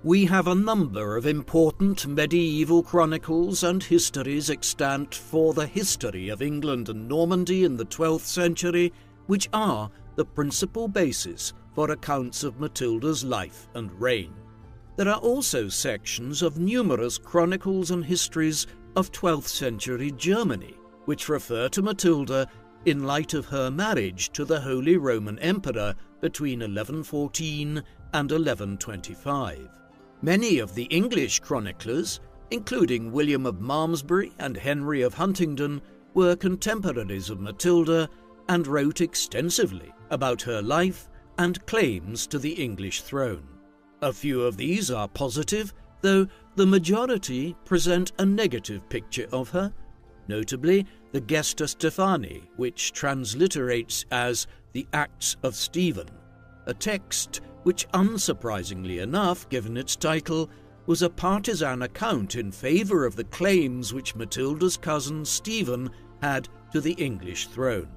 We have a number of important medieval chronicles and histories extant for the history of England and Normandy in the 12th century, which are the principal basis for accounts of Matilda's life and reign. There are also sections of numerous chronicles and histories of 12th century Germany, which refer to Matilda in light of her marriage to the Holy Roman Emperor between 1114 and 1125. Many of the English chroniclers, including William of Malmesbury and Henry of Huntingdon, were contemporaries of Matilda and wrote extensively about her life and claims to the English throne. A few of these are positive, though the majority present a negative picture of her, notably the Gesta Stephani, which transliterates as the Acts of Stephen, a text which, unsurprisingly enough, given its title, was a partisan account in favour of the claims which Matilda's cousin Stephen had to the English throne.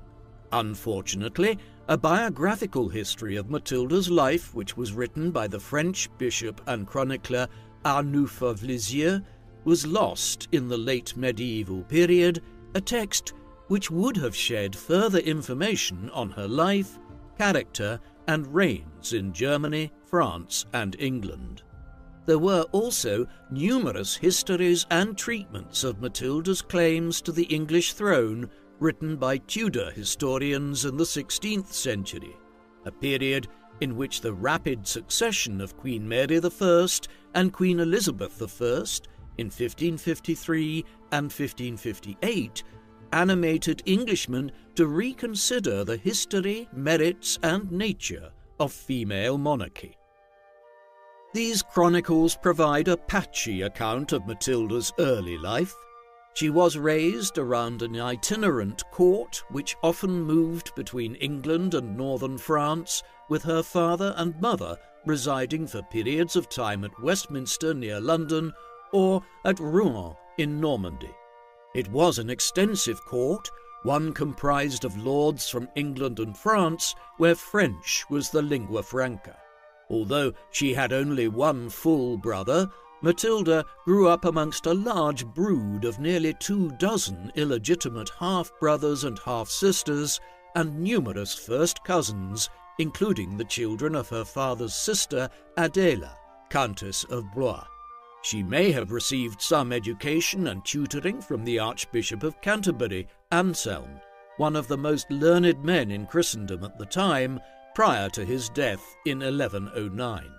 Unfortunately, a biographical history of Matilda's life, which was written by the French bishop and chronicler Arnulf of Lisieux, was lost in the late medieval period, a text which would have shed further information on her life, character, and reigns in Germany, France, and England. There were also numerous histories and treatments of Matilda's claims to the English throne written by Tudor historians in the 16th century, a period in which the rapid succession of Queen Mary I and Queen Elizabeth I in 1553 and 1558 animated Englishmen to reconsider the history, merits, and nature of female monarchy. These chronicles provide a patchy account of Matilda's early life. She was raised around an itinerant court which often moved between England and northern France, with her father and mother residing for periods of time at Westminster near London or at Rouen in Normandy. It was an extensive court, one comprised of lords from England and France, where French was the lingua franca. Although she had only one full brother, Matilda grew up amongst a large brood of nearly 24 illegitimate half-brothers and half-sisters, and numerous first cousins, including the children of her father's sister, Adela, Countess of Blois. She may have received some education and tutoring from the Archbishop of Canterbury, Anselm, one of the most learned men in Christendom at the time, prior to his death in 1109.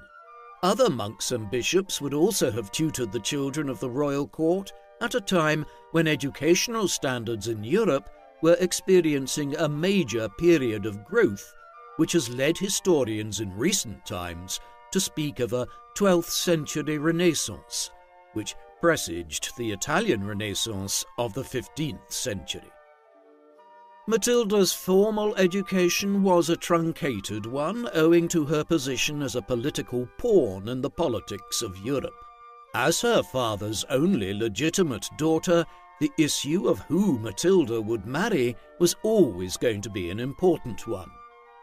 Other monks and bishops would also have tutored the children of the royal court at a time when educational standards in Europe were experiencing a major period of growth, which has led historians in recent times to speak of a 12th century Renaissance, which presaged the Italian Renaissance of the 15th century. Matilda's formal education was a truncated one, owing to her position as a political pawn in the politics of Europe. As her father's only legitimate daughter, the issue of who Matilda would marry was always going to be an important one.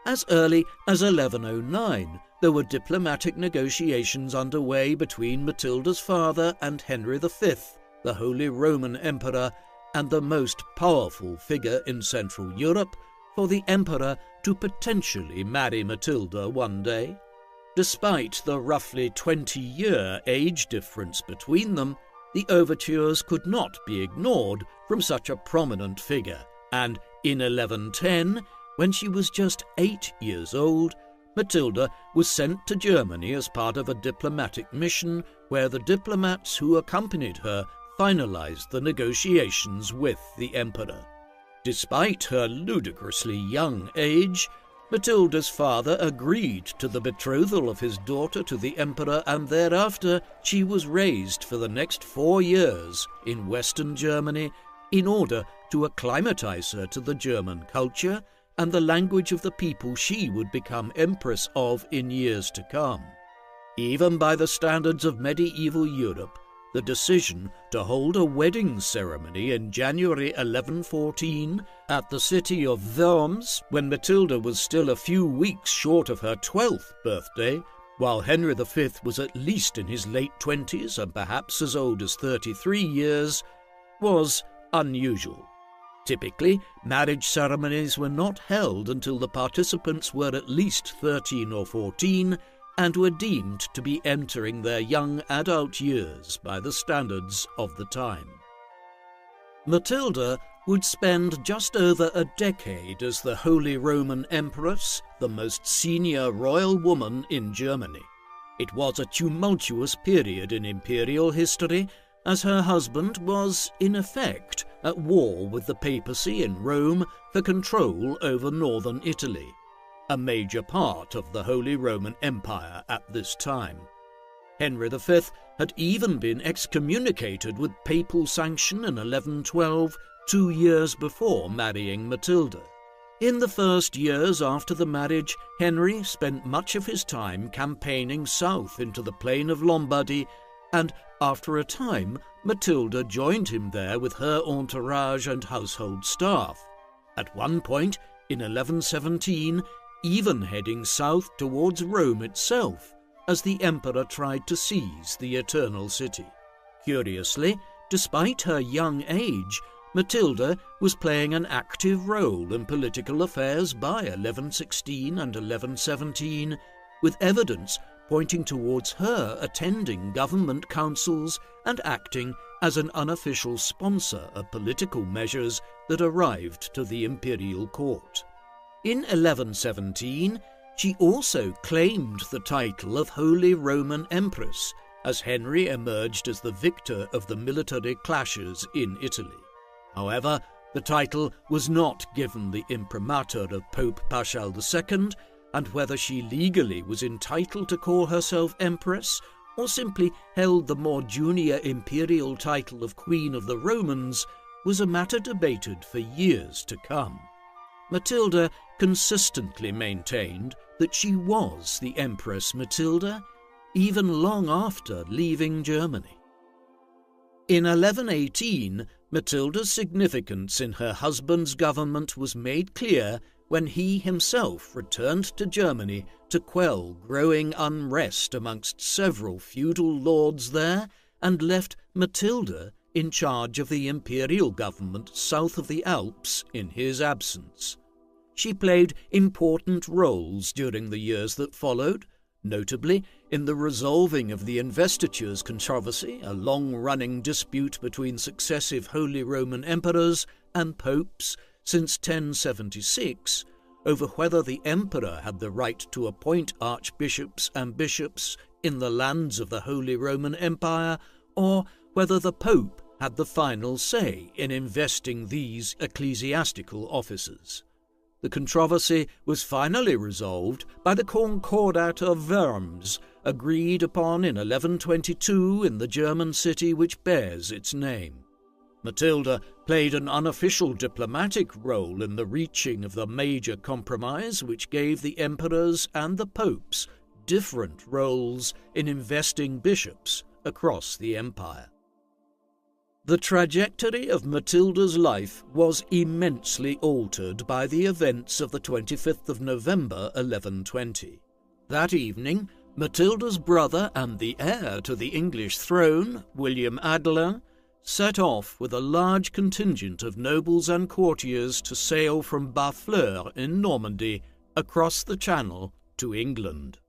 As early as 1109, there were diplomatic negotiations underway between Matilda's father and Henry V, the Holy Roman Emperor, and the most powerful figure in Central Europe, for the emperor to potentially marry Matilda one day. Despite the roughly 20-year age difference between them, the overtures could not be ignored from such a prominent figure, and in 1110, when she was just 8 years old, Matilda was sent to Germany as part of a diplomatic mission where the diplomats who accompanied her finalized the negotiations with the emperor. Despite her ludicrously young age, Matilda's father agreed to the betrothal of his daughter to the emperor, and thereafter she was raised for the next 4 years in Western Germany in order to acclimatize her to the German culture and the language of the people she would become empress of in years to come. Even by the standards of medieval Europe, the decision to hold a wedding ceremony in January 1114 at the city of Worms, when Matilda was still a few weeks short of her 12th birthday, while Henry V was at least in his late 20s and perhaps as old as 33 years, was unusual. Typically, marriage ceremonies were not held until the participants were at least 13 or 14 and were deemed to be entering their young adult years by the standards of the time. Matilda would spend just over a decade as the Holy Roman Empress, the most senior royal woman in Germany. It was a tumultuous period in imperial history, as her husband was, in effect, at war with the papacy in Rome for control over northern Italy, a major part of the Holy Roman Empire at this time. Henry V had even been excommunicated with papal sanction in 1112, 2 years before marrying Matilda. In the first years after the marriage, Henry spent much of his time campaigning south into the plain of Lombardy, and after a time, Matilda joined him there with her entourage and household staff. At one point, in 1117, even heading south towards Rome itself, as the emperor tried to seize the Eternal City. Curiously, despite her young age, Matilda was playing an active role in political affairs by 1116 and 1117, with evidence pointing towards her attending government councils and acting as an unofficial sponsor of political measures that arrived to the imperial court. In 1117, she also claimed the title of Holy Roman Empress, as Henry emerged as the victor of the military clashes in Italy. However, the title was not given the imprimatur of Pope Paschal II, and whether she legally was entitled to call herself Empress, or simply held the more junior imperial title of Queen of the Romans, was a matter debated for years to come. Matilda consistently maintained that she was the Empress Matilda, even long after leaving Germany. In 1118, Matilda's significance in her husband's government was made clear when he himself returned to Germany to quell growing unrest amongst several feudal lords there and left Matilda in charge of the imperial government south of the Alps in his absence. She played important roles during the years that followed, notably in the resolving of the investitures controversy, a long-running dispute between successive Holy Roman Emperors and popes since 1076, over whether the emperor had the right to appoint archbishops and bishops in the lands of the Holy Roman Empire, or whether the pope had the final say in investing these ecclesiastical offices. The controversy was finally resolved by the Concordat of Worms, agreed upon in 1122 in the German city which bears its name. Matilda played an unofficial diplomatic role in the reaching of the major compromise which gave the emperors and the popes different roles in investing bishops across the empire. The trajectory of Matilda's life was immensely altered by the events of the 25th of November 1120. That evening, Matilda's brother and the heir to the English throne, William Adelin, set off with a large contingent of nobles and courtiers to sail from Barfleur in Normandy across the Channel to England.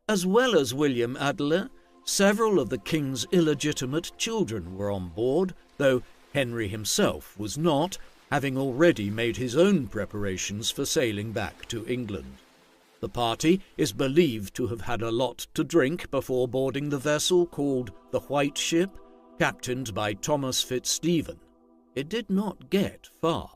As well as William Adelin, several of the king's illegitimate children were on board, though Henry himself was not, having already made his own preparations for sailing back to England. The party is believed to have had a lot to drink before boarding the vessel called the White Ship, captained by Thomas Fitzstephen. It did not get far.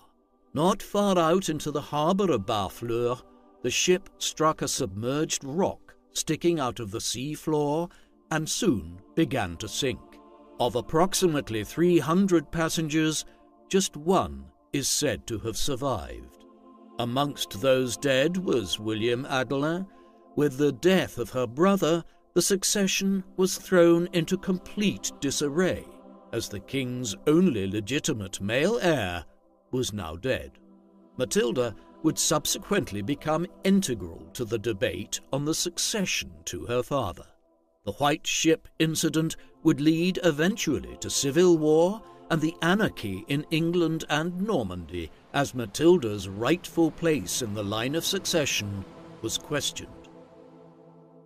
Not far out into the harbour of Barfleur, the ship struck a submerged rock sticking out of the sea floor and soon began to sink. Of approximately 300 passengers, just one is said to have survived. Amongst those dead was William Adelin. With the death of her brother, the succession was thrown into complete disarray, as the king's only legitimate male heir was now dead. Matilda would subsequently become integral to the debate on the succession to her father. The White Ship incident would lead eventually to civil war and the anarchy in England and Normandy, as Matilda's rightful place in the line of succession was questioned.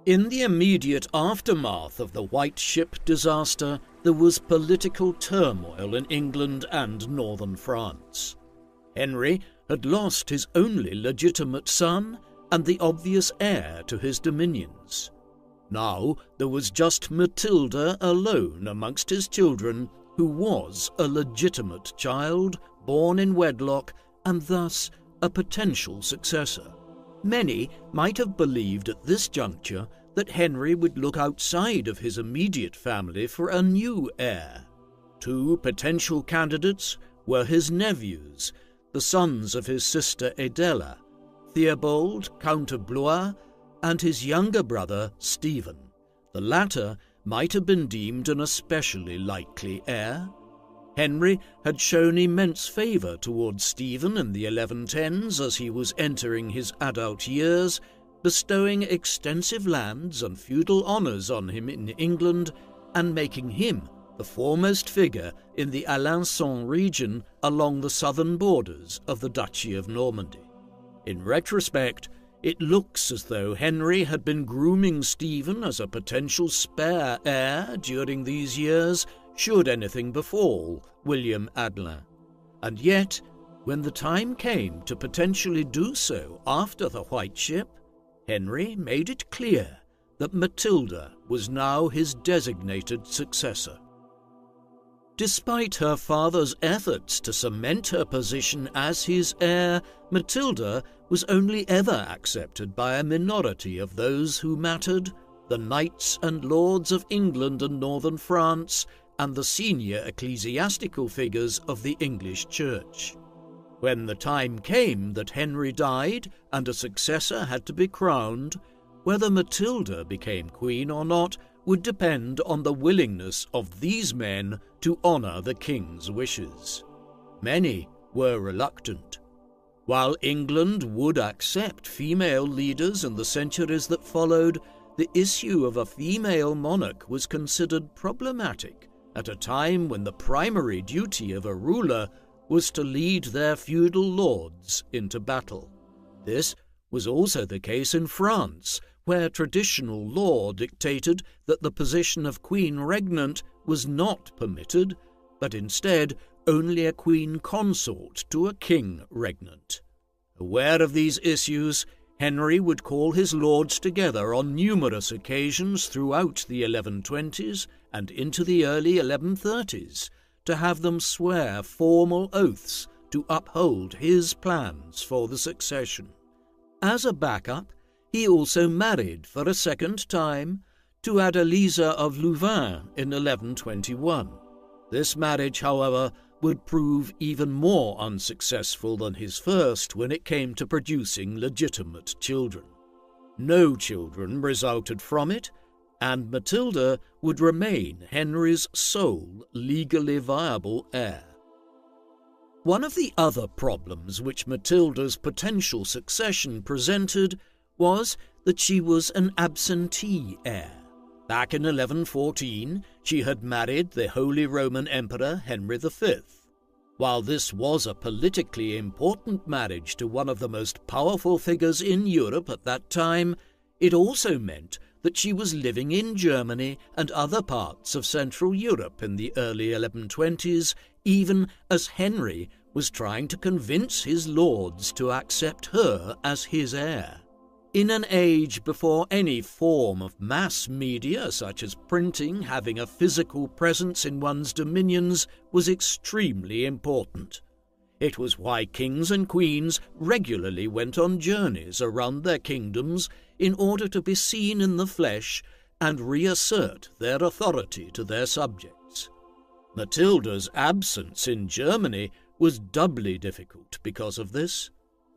In the immediate aftermath of the White Ship disaster, there was political turmoil in England and northern France. Henry had lost his only legitimate son and the obvious heir to his dominions. Now there was just Matilda alone amongst his children, who was a legitimate child, born in wedlock, and thus a potential successor. Many might have believed at this juncture that Henry would look outside of his immediate family for a new heir. Two potential candidates were his nephews, the sons of his sister Adela, Theobald, Count of Blois, and his younger brother Stephen. The latter might have been deemed an especially likely heir. Henry had shown immense favour towards Stephen in the 1110s as he was entering his adult years, bestowing extensive lands and feudal honours on him in England and making him the foremost figure in the Alençon region along the southern borders of the Duchy of Normandy. In retrospect, it looks as though Henry had been grooming Stephen as a potential spare heir during these years, should anything befall William Adelin. And yet, when the time came to potentially do so after the White Ship, Henry made it clear that Matilda was now his designated successor. Despite her father's efforts to cement her position as his heir, Matilda was only ever accepted by a minority of those who mattered, the knights and lords of England and northern France, and the senior ecclesiastical figures of the English Church. When the time came that Henry died and a successor had to be crowned, whether Matilda became queen or not would depend on the willingness of these men to honour the king's wishes. Many were reluctant. While England would accept female leaders in the centuries that followed, the issue of a female monarch was considered problematic at a time when the primary duty of a ruler was to lead their feudal lords into battle. This was also the case in France, where traditional law dictated that the position of queen regnant was not permitted, but instead only a queen consort to a king regnant. Aware of these issues, Henry would call his lords together on numerous occasions throughout the 1120s and into the early 1130s to have them swear formal oaths to uphold his plans for the succession. As a backup, he also married for a second time to Adeliza of Louvain in 1121. This marriage, however, would prove even more unsuccessful than his first when it came to producing legitimate children. No children resulted from it, and Matilda would remain Henry's sole legally viable heir. One of the other problems which Matilda's potential succession presented was that she was an absentee heir. Back in 1114, she had married the Holy Roman Emperor Henry V. While this was a politically important marriage to one of the most powerful figures in Europe at that time, it also meant that she was living in Germany and other parts of Central Europe in the early 1120s, even as Henry was trying to convince his lords to accept her as his heir. In an age before any form of mass media, such as printing, having a physical presence in one's dominions was extremely important. It was why kings and queens regularly went on journeys around their kingdoms in order to be seen in the flesh and reassert their authority to their subjects. Matilda's absence in Germany was doubly difficult because of this.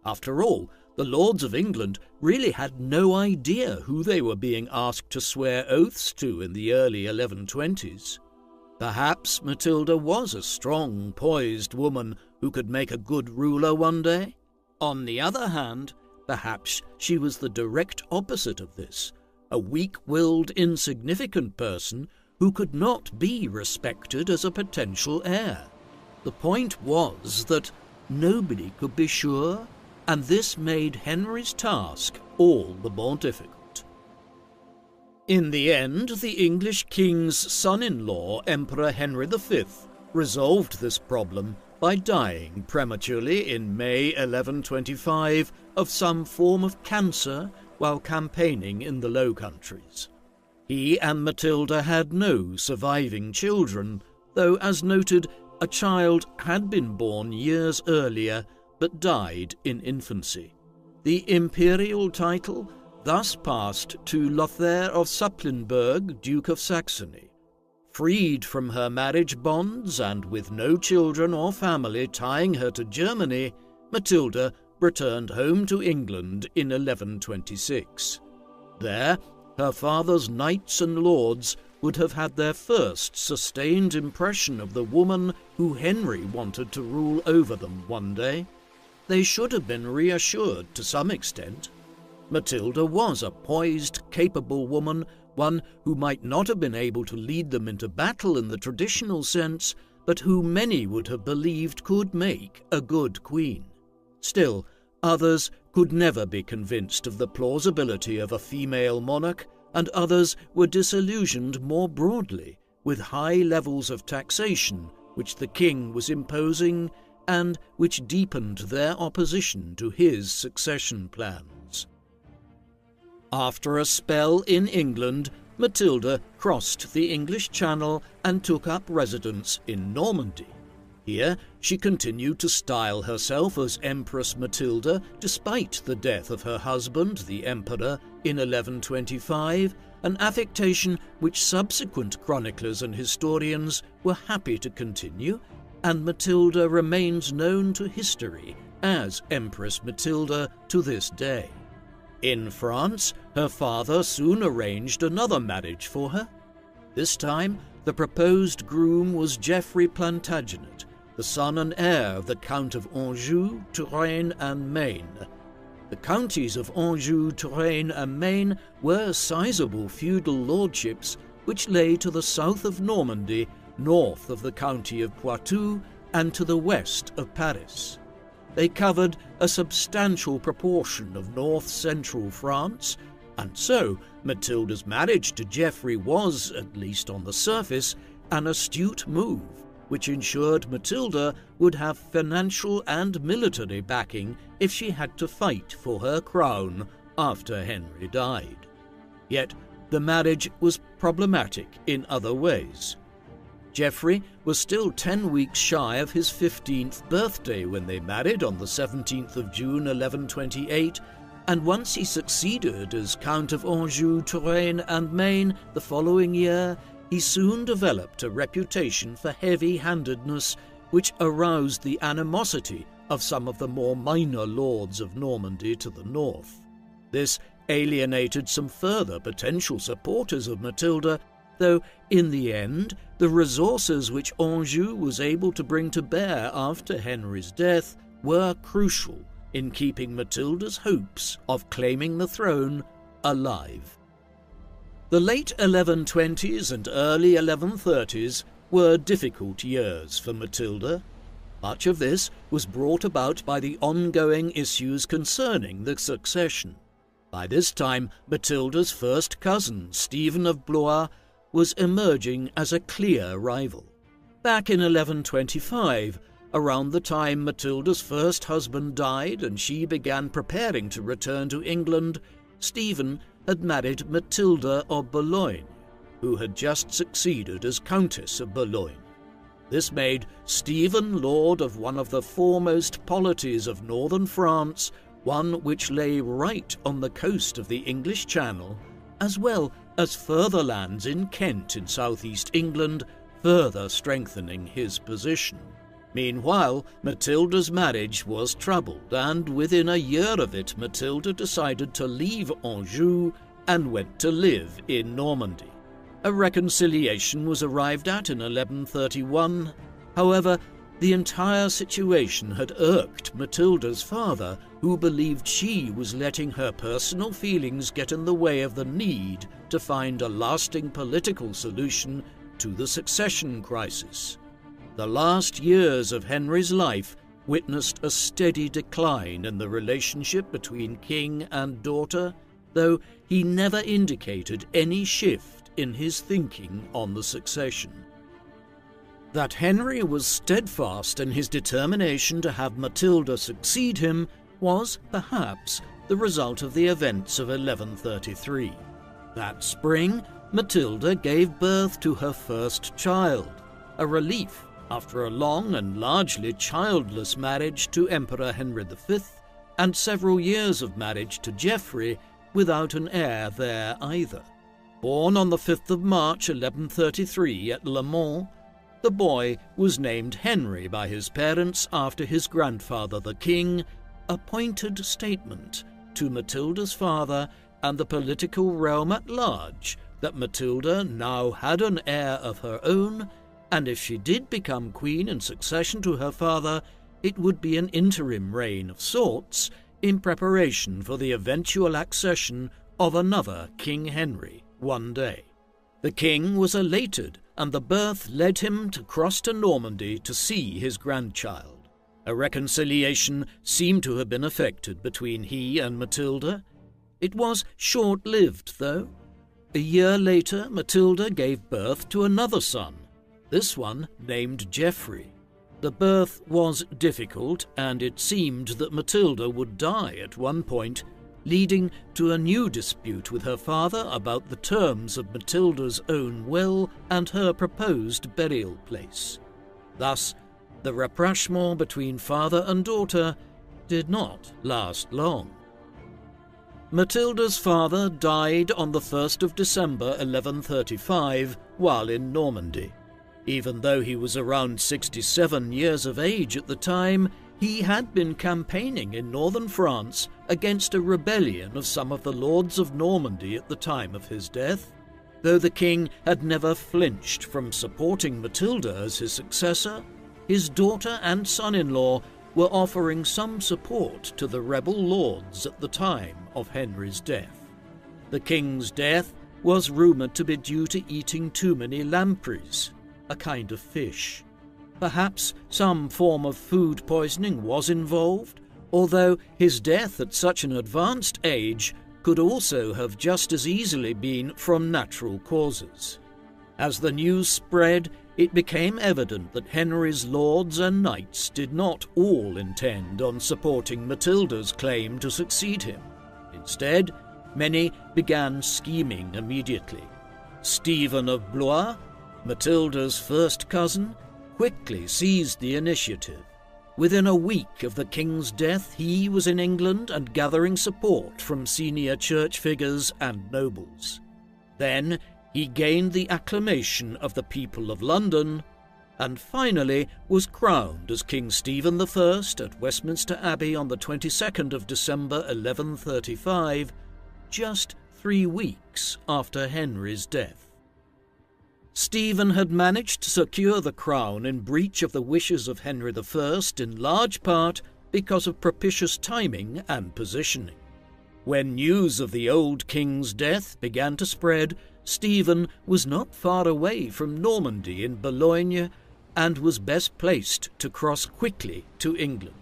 After all, the lords of England really had no idea who they were being asked to swear oaths to in the early 1120s. Perhaps Matilda was a strong, poised woman who could make a good ruler one day. On the other hand, perhaps she was the direct opposite of this, a weak-willed, insignificant person who could not be respected as a potential heir. The point was that nobody could be sure, and this made Henry's task all the more difficult. In the end, the English king's son-in-law, Emperor Henry V, resolved this problem by dying prematurely in May 1125 of some form of cancer while campaigning in the Low Countries. He and Matilda had no surviving children, though, as noted, a child had been born years earlier but died in infancy. The imperial title thus passed to Lothair of Supplinburg, Duke of Saxony. Freed from her marriage bonds and with no children or family tying her to Germany, Matilda returned home to England in 1126. There, her father's knights and lords would have had their first sustained impression of the woman who Henry wanted to rule over them one day. They should have been reassured to some extent. Matilda was a poised, capable woman one who might not have been able to lead them into battle in the traditional sense, but who many would have believed could make a good queen. Still, others could never be convinced of the plausibility of a female monarch, and others were disillusioned more broadly with high levels of taxation which the king was imposing and which deepened their opposition to his succession plans. After a spell in England, Matilda crossed the English Channel and took up residence in Normandy. Here she continued to style herself as Empress Matilda despite the death of her husband, the Emperor, in 1125, an affectation which subsequent chroniclers and historians were happy to continue, and Matilda remains known to history as Empress Matilda to this day. In France, her father soon arranged another marriage for her. This time, the proposed groom was Geoffrey Plantagenet, the son and heir of the Count of Anjou, Touraine, and Maine. The counties of Anjou, Touraine, and Maine were sizable feudal lordships which lay to the south of Normandy, north of the county of Poitou, and to the west of Paris. They covered a substantial proportion of north-central France, and so Matilda's marriage to Geoffrey was, at least on the surface, an astute move, which ensured Matilda would have financial and military backing if she had to fight for her crown after Henry died. Yet the marriage was problematic in other ways. Geoffrey was still 10 weeks shy of his 15th birthday when they married on the 17th of June 1128, and once he succeeded as Count of Anjou, Touraine, and Maine the following year, he soon developed a reputation for heavy-handedness which aroused the animosity of some of the more minor lords of Normandy to the north. This alienated some further potential supporters of Matilda, though in the end the resources which Anjou was able to bring to bear after Henry's death were crucial in keeping Matilda's hopes of claiming the throne alive. The late 1120s and early 1130s were difficult years for Matilda. Much of this was brought about by the ongoing issues concerning the succession. By this time, Matilda's first cousin, Stephen of Blois, was emerging as a clear rival. Back in 1125, around the time Matilda's first husband died and she began preparing to return to England, Stephen had married Matilda of Boulogne, who had just succeeded as Countess of Boulogne. This made Stephen lord of one of the foremost polities of northern France, one which lay right on the coast of the English Channel, as well as further lands in Kent in southeast England, further strengthening his position. Meanwhile, Matilda's marriage was troubled, and within a year of it Matilda decided to leave Anjou and went to live in Normandy. A reconciliation was arrived at in 1131. However, the entire situation had irked Matilda's father, who believed she was letting her personal feelings get in the way of the need to find a lasting political solution to the succession crisis. The last years of Henry's life witnessed a steady decline in the relationship between king and daughter, though he never indicated any shift in his thinking on the succession. That Henry was steadfast in his determination to have Matilda succeed him was, perhaps, the result of the events of 1133. That spring, Matilda gave birth to her first child, a relief after a long and largely childless marriage to Emperor Henry V, and several years of marriage to Geoffrey without an heir there either. Born on the 5th of March 1133 at Le Mans, the boy was named Henry by his parents after his grandfather the king, a pointed statement to Matilda's father and the political realm at large that Matilda now had an heir of her own, and if she did become queen in succession to her father, it would be an interim reign of sorts in preparation for the eventual accession of another King Henry one day. The king was elated, and the birth led him to cross to Normandy to see his grandchild. A reconciliation seemed to have been effected between he and Matilda. It was short-lived, though. A year later, Matilda gave birth to another son, this one named Geoffrey. The birth was difficult, and it seemed that Matilda would die at one point, leading to a new dispute with her father about the terms of Matilda's own will and her proposed burial place. Thus, the rapprochement between father and daughter did not last long. Matilda's father died on the 1st of December 1135 while in Normandy. Even though he was around 67 years of age at the time, he had been campaigning in northern France against a rebellion of some of the lords of Normandy at the time of his death. Though the king had never flinched from supporting Matilda as his successor, his daughter and son-in-law were offering some support to the rebel lords at the time of Henry's death. The king's death was rumoured to be due to eating too many lampreys, a kind of fish. Perhaps some form of food poisoning was involved, although his death at such an advanced age could also have just as easily been from natural causes. As the news spread, it became evident that Henry's lords and knights did not all intend on supporting Matilda's claim to succeed him. Instead, many began scheming immediately. Stephen of Blois, Matilda's first cousin, quickly seized the initiative. Within a week of the king's death, he was in England and gathering support from senior church figures and nobles. Then he gained the acclamation of the people of London, and finally was crowned as King Stephen I at Westminster Abbey on the 22nd of December 1135, just 3 weeks after Henry's death. Stephen had managed to secure the crown in breach of the wishes of Henry I, in large part because of propitious timing and positioning. When news of the old king's death began to spread, Stephen was not far away from Normandy in Boulogne and was best placed to cross quickly to England.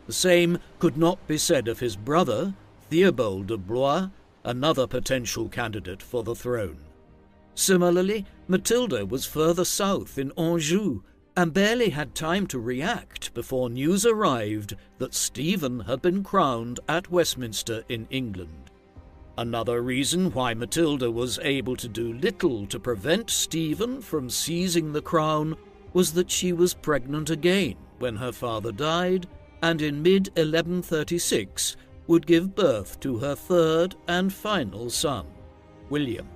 The same could not be said of his brother, Theobald of Blois, another potential candidate for the throne. Similarly, Matilda was further south in Anjou and barely had time to react before news arrived that Stephen had been crowned at Westminster in England. Another reason why Matilda was able to do little to prevent Stephen from seizing the crown was that she was pregnant again when her father died, and in mid-1136 would give birth to her third and final son, William.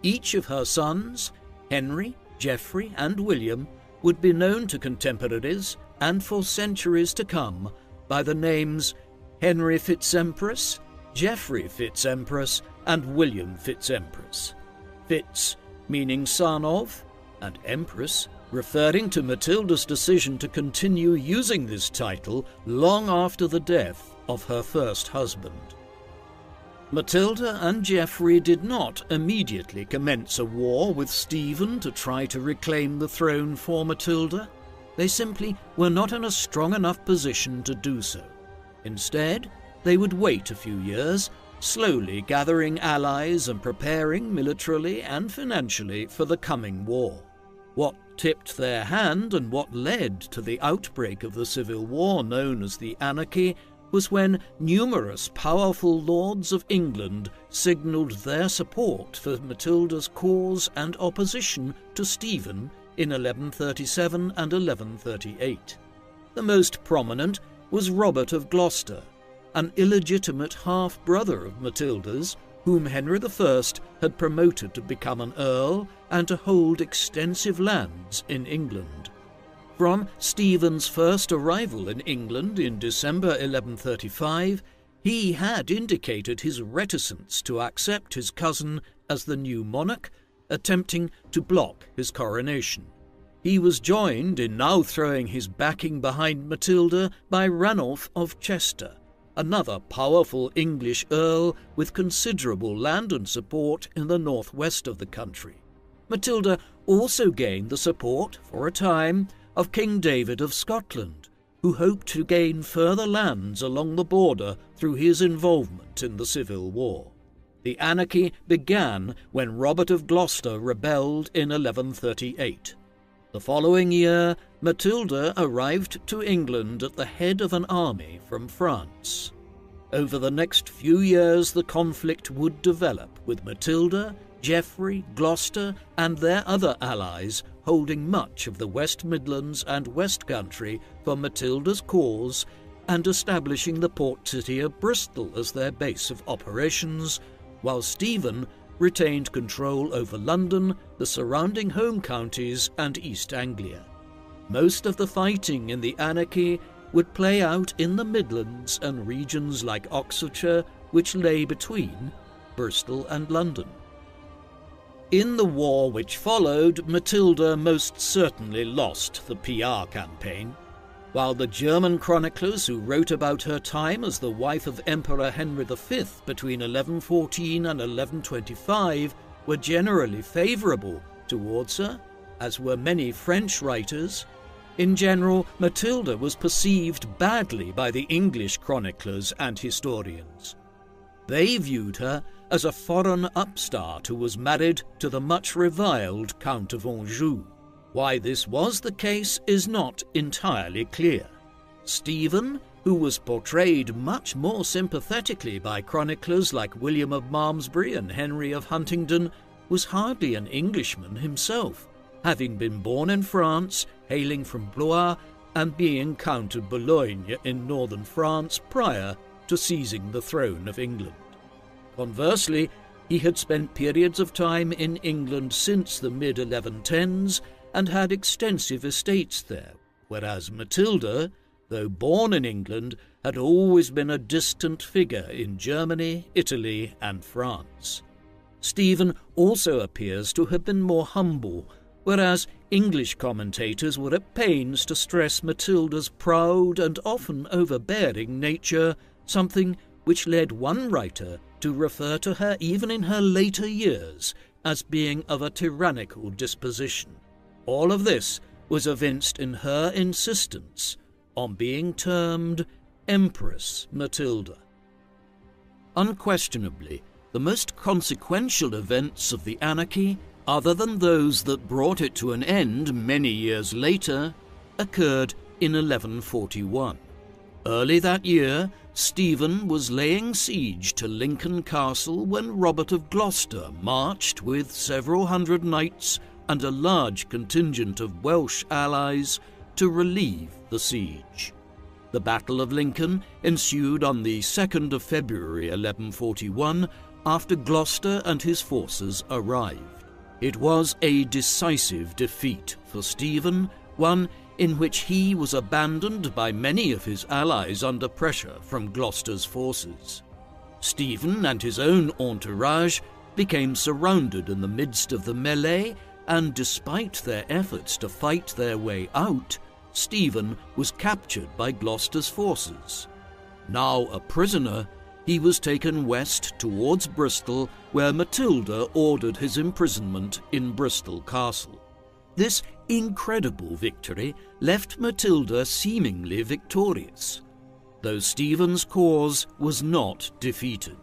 Each of her sons, Henry, Geoffrey, and William, would be known to contemporaries and for centuries to come by the names Henry Fitz-Empress, Geoffrey Fitz-Empress, and William Fitz-Empress. Fitz meaning son of, and Empress referring to Matilda's decision to continue using this title long after the death of her first husband. Matilda and Geoffrey did not immediately commence a war with Stephen to try to reclaim the throne for Matilda. They simply were not in a strong enough position to do so. Instead, they would wait a few years, slowly gathering allies and preparing militarily and financially for the coming war. What tipped their hand and what led to the outbreak of the civil war known as the Anarchy was when numerous powerful lords of England signalled their support for Matilda's cause and opposition to Stephen in 1137 and 1138. The most prominent was Robert of Gloucester, an illegitimate half-brother of Matilda's, whom Henry I had promoted to become an earl and to hold extensive lands in England. From Stephen's first arrival in England in December 1135, he had indicated his reticence to accept his cousin as the new monarch, attempting to block his coronation. He was joined in now throwing his backing behind Matilda by Ranulph of Chester, another powerful English earl with considerable land and support in the northwest of the country. Matilda also gained the support, for a time, of King David of Scotland, who hoped to gain further lands along the border through his involvement in the Civil War. The anarchy began when Robert of Gloucester rebelled in 1138. The following year, Matilda arrived to England at the head of an army from France. Over the next few years, the conflict would develop, with Matilda, Geoffrey, Gloucester, and their other allies holding much of the West Midlands and West Country for Matilda's cause and establishing the port city of Bristol as their base of operations, while Stephen retained control over London, the surrounding home counties, and East Anglia. Most of the fighting in the anarchy would play out in the Midlands and regions like Oxfordshire, which lay between Bristol and London. In the war which followed, Matilda most certainly lost the PR campaign. While the German chroniclers who wrote about her time as the wife of Emperor Henry V between 1114 and 1125 were generally favourable towards her, as were many French writers, in general Matilda was perceived badly by the English chroniclers and historians. They viewed her as a foreign upstart who was married to the much reviled Count of Anjou. Why this was the case is not entirely clear. Stephen, who was portrayed much more sympathetically by chroniclers like William of Malmesbury and Henry of Huntingdon, was hardly an Englishman himself, having been born in France, hailing from Blois, and being Count of Boulogne in northern France prior to seizing the throne of England. Conversely, he had spent periods of time in England since the mid-1110s and had extensive estates there, whereas Matilda, though born in England, had always been a distant figure in Germany, Italy, and France. Stephen also appears to have been more humble, whereas English commentators were at pains to stress Matilda's proud and often overbearing nature, something which led one writer to refer to her even in her later years as being of a tyrannical disposition. All of this was evinced in her insistence on being termed Empress Matilda. Unquestionably, the most consequential events of the anarchy, other than those that brought it to an end many years later, occurred in 1141. Early that year, Stephen was laying siege to Lincoln Castle when Robert of Gloucester marched with several hundred knights and a large contingent of Welsh allies to relieve the siege. The Battle of Lincoln ensued on the 2nd of February 1141 after Gloucester and his forces arrived. It was a decisive defeat for Stephen, one in which he was abandoned by many of his allies under pressure from Gloucester's forces. Stephen and his own entourage became surrounded in the midst of the melee, and despite their efforts to fight their way out, Stephen was captured by Gloucester's forces. Now a prisoner, he was taken west towards Bristol, where Matilda ordered his imprisonment in Bristol Castle. This incredible victory left Matilda seemingly victorious, though Stephen's cause was not defeated.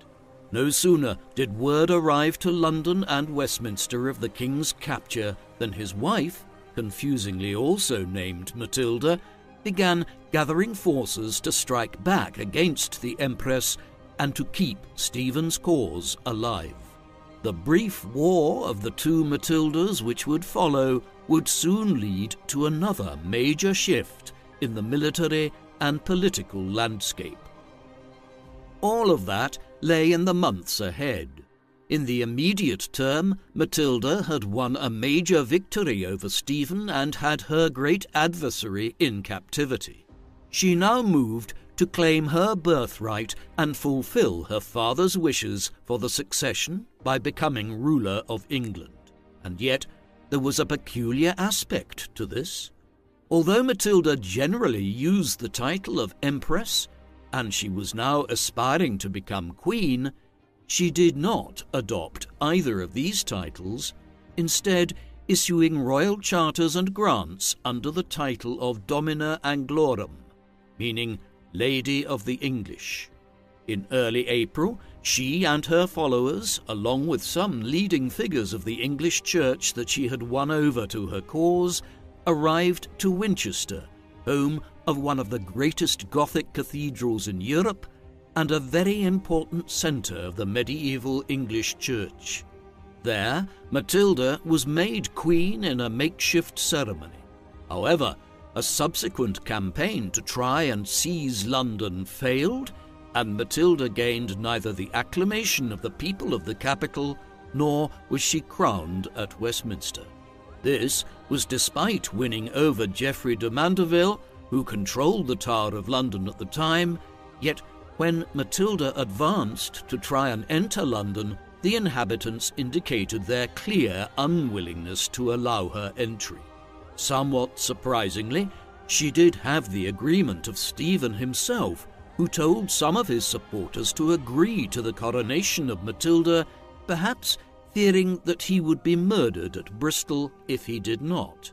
No sooner did word arrive to London and Westminster of the king's capture than his wife, confusingly also named Matilda, began gathering forces to strike back against the Empress and to keep Stephen's cause alive. The brief war of the two Matildas which would follow would soon lead to another major shift in the military and political landscape. All of that lay in the months ahead. In the immediate term, Matilda had won a major victory over Stephen and had her great adversary in captivity. She now moved to claim her birthright and fulfill her father's wishes for the succession by becoming ruler of England. And yet, there was a peculiar aspect to this. Although Matilda generally used the title of Empress, and she was now aspiring to become queen, she did not adopt either of these titles, instead issuing royal charters and grants under the title of Domina Anglorum, meaning Lady of the English. In early April, she and her followers, along with some leading figures of the English Church that she had won over to her cause, arrived to Winchester, home of one of the greatest Gothic cathedrals in Europe and a very important centre of the medieval English Church. There, Matilda was made queen in a makeshift ceremony. However, a subsequent campaign to try and seize London failed, and Matilda gained neither the acclamation of the people of the capital, nor was she crowned at Westminster. This was despite winning over Geoffrey de Mandeville, who controlled the Tower of London at the time, yet when Matilda advanced to try and enter London, the inhabitants indicated their clear unwillingness to allow her entry. Somewhat surprisingly, she did have the agreement of Stephen himself, who told some of his supporters to agree to the coronation of Matilda, perhaps fearing that he would be murdered at Bristol if he did not.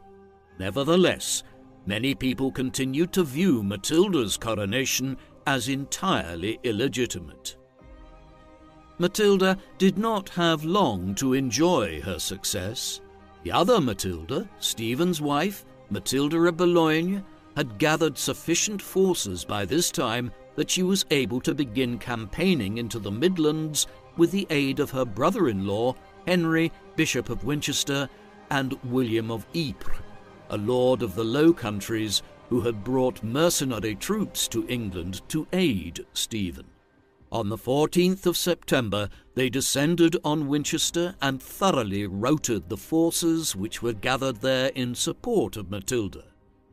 Nevertheless, many people continued to view Matilda's coronation as entirely illegitimate. Matilda did not have long to enjoy her success. The other Matilda, Stephen's wife, Matilda of Boulogne, had gathered sufficient forces by this time that she was able to begin campaigning into the Midlands with the aid of her brother-in-law, Henry, Bishop of Winchester, and William of Ypres, a lord of the Low Countries who had brought mercenary troops to England to aid Stephen. On the 14th of September, they descended on Winchester and thoroughly routed the forces which were gathered there in support of Matilda.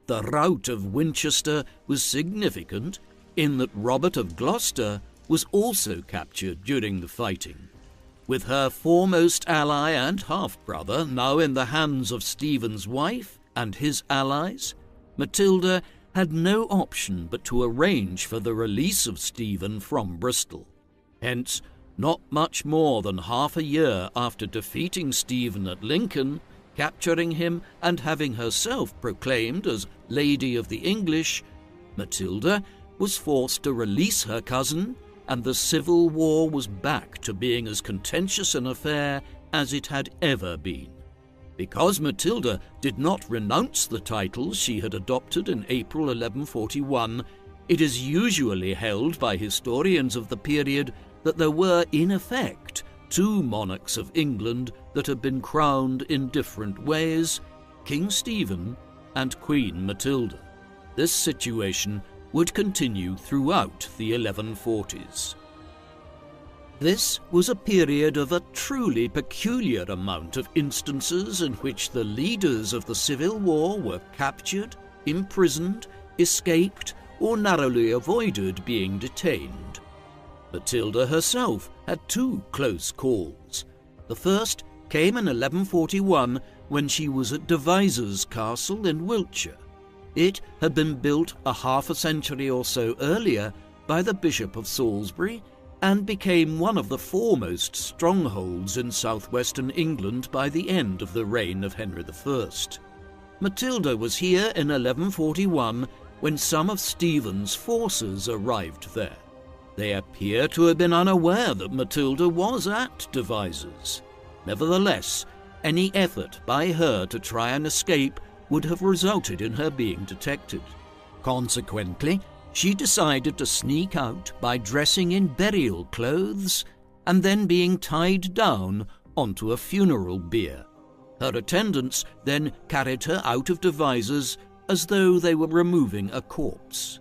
The rout of Winchester was significant in that Robert of Gloucester was also captured during the fighting. With her foremost ally and half-brother now in the hands of Stephen's wife and his allies, Matilda had no option but to arrange for the release of Stephen from Bristol. Hence, not much more than half a year after defeating Stephen at Lincoln, capturing him and having herself proclaimed as Lady of the English, Matilda was forced to release her cousin, and the Civil War was back to being as contentious an affair as it had ever been. Because Matilda did not renounce the titles she had adopted in April 1141, it is usually held by historians of the period that there were, in effect, two monarchs of England that had been crowned in different ways, King Stephen and Queen Matilda. This situation would continue throughout the 1140s. This was a period of a truly peculiar amount of instances in which the leaders of the Civil War were captured, imprisoned, escaped, or narrowly avoided being detained. Matilda herself had two close calls. The first came in 1141 when she was at Devizes Castle in Wiltshire. It had been built a half a century or so earlier by the Bishop of Salisbury and became one of the foremost strongholds in southwestern England by the end of the reign of Henry I. Matilda was here in 1141 when some of Stephen's forces arrived there. They appear to have been unaware that Matilda was at Devizes. Nevertheless, any effort by her to try and escape would have resulted in her being detected. Consequently, she decided to sneak out by dressing in burial clothes and then being tied down onto a funeral bier. Her attendants then carried her out of Devizes as though they were removing a corpse.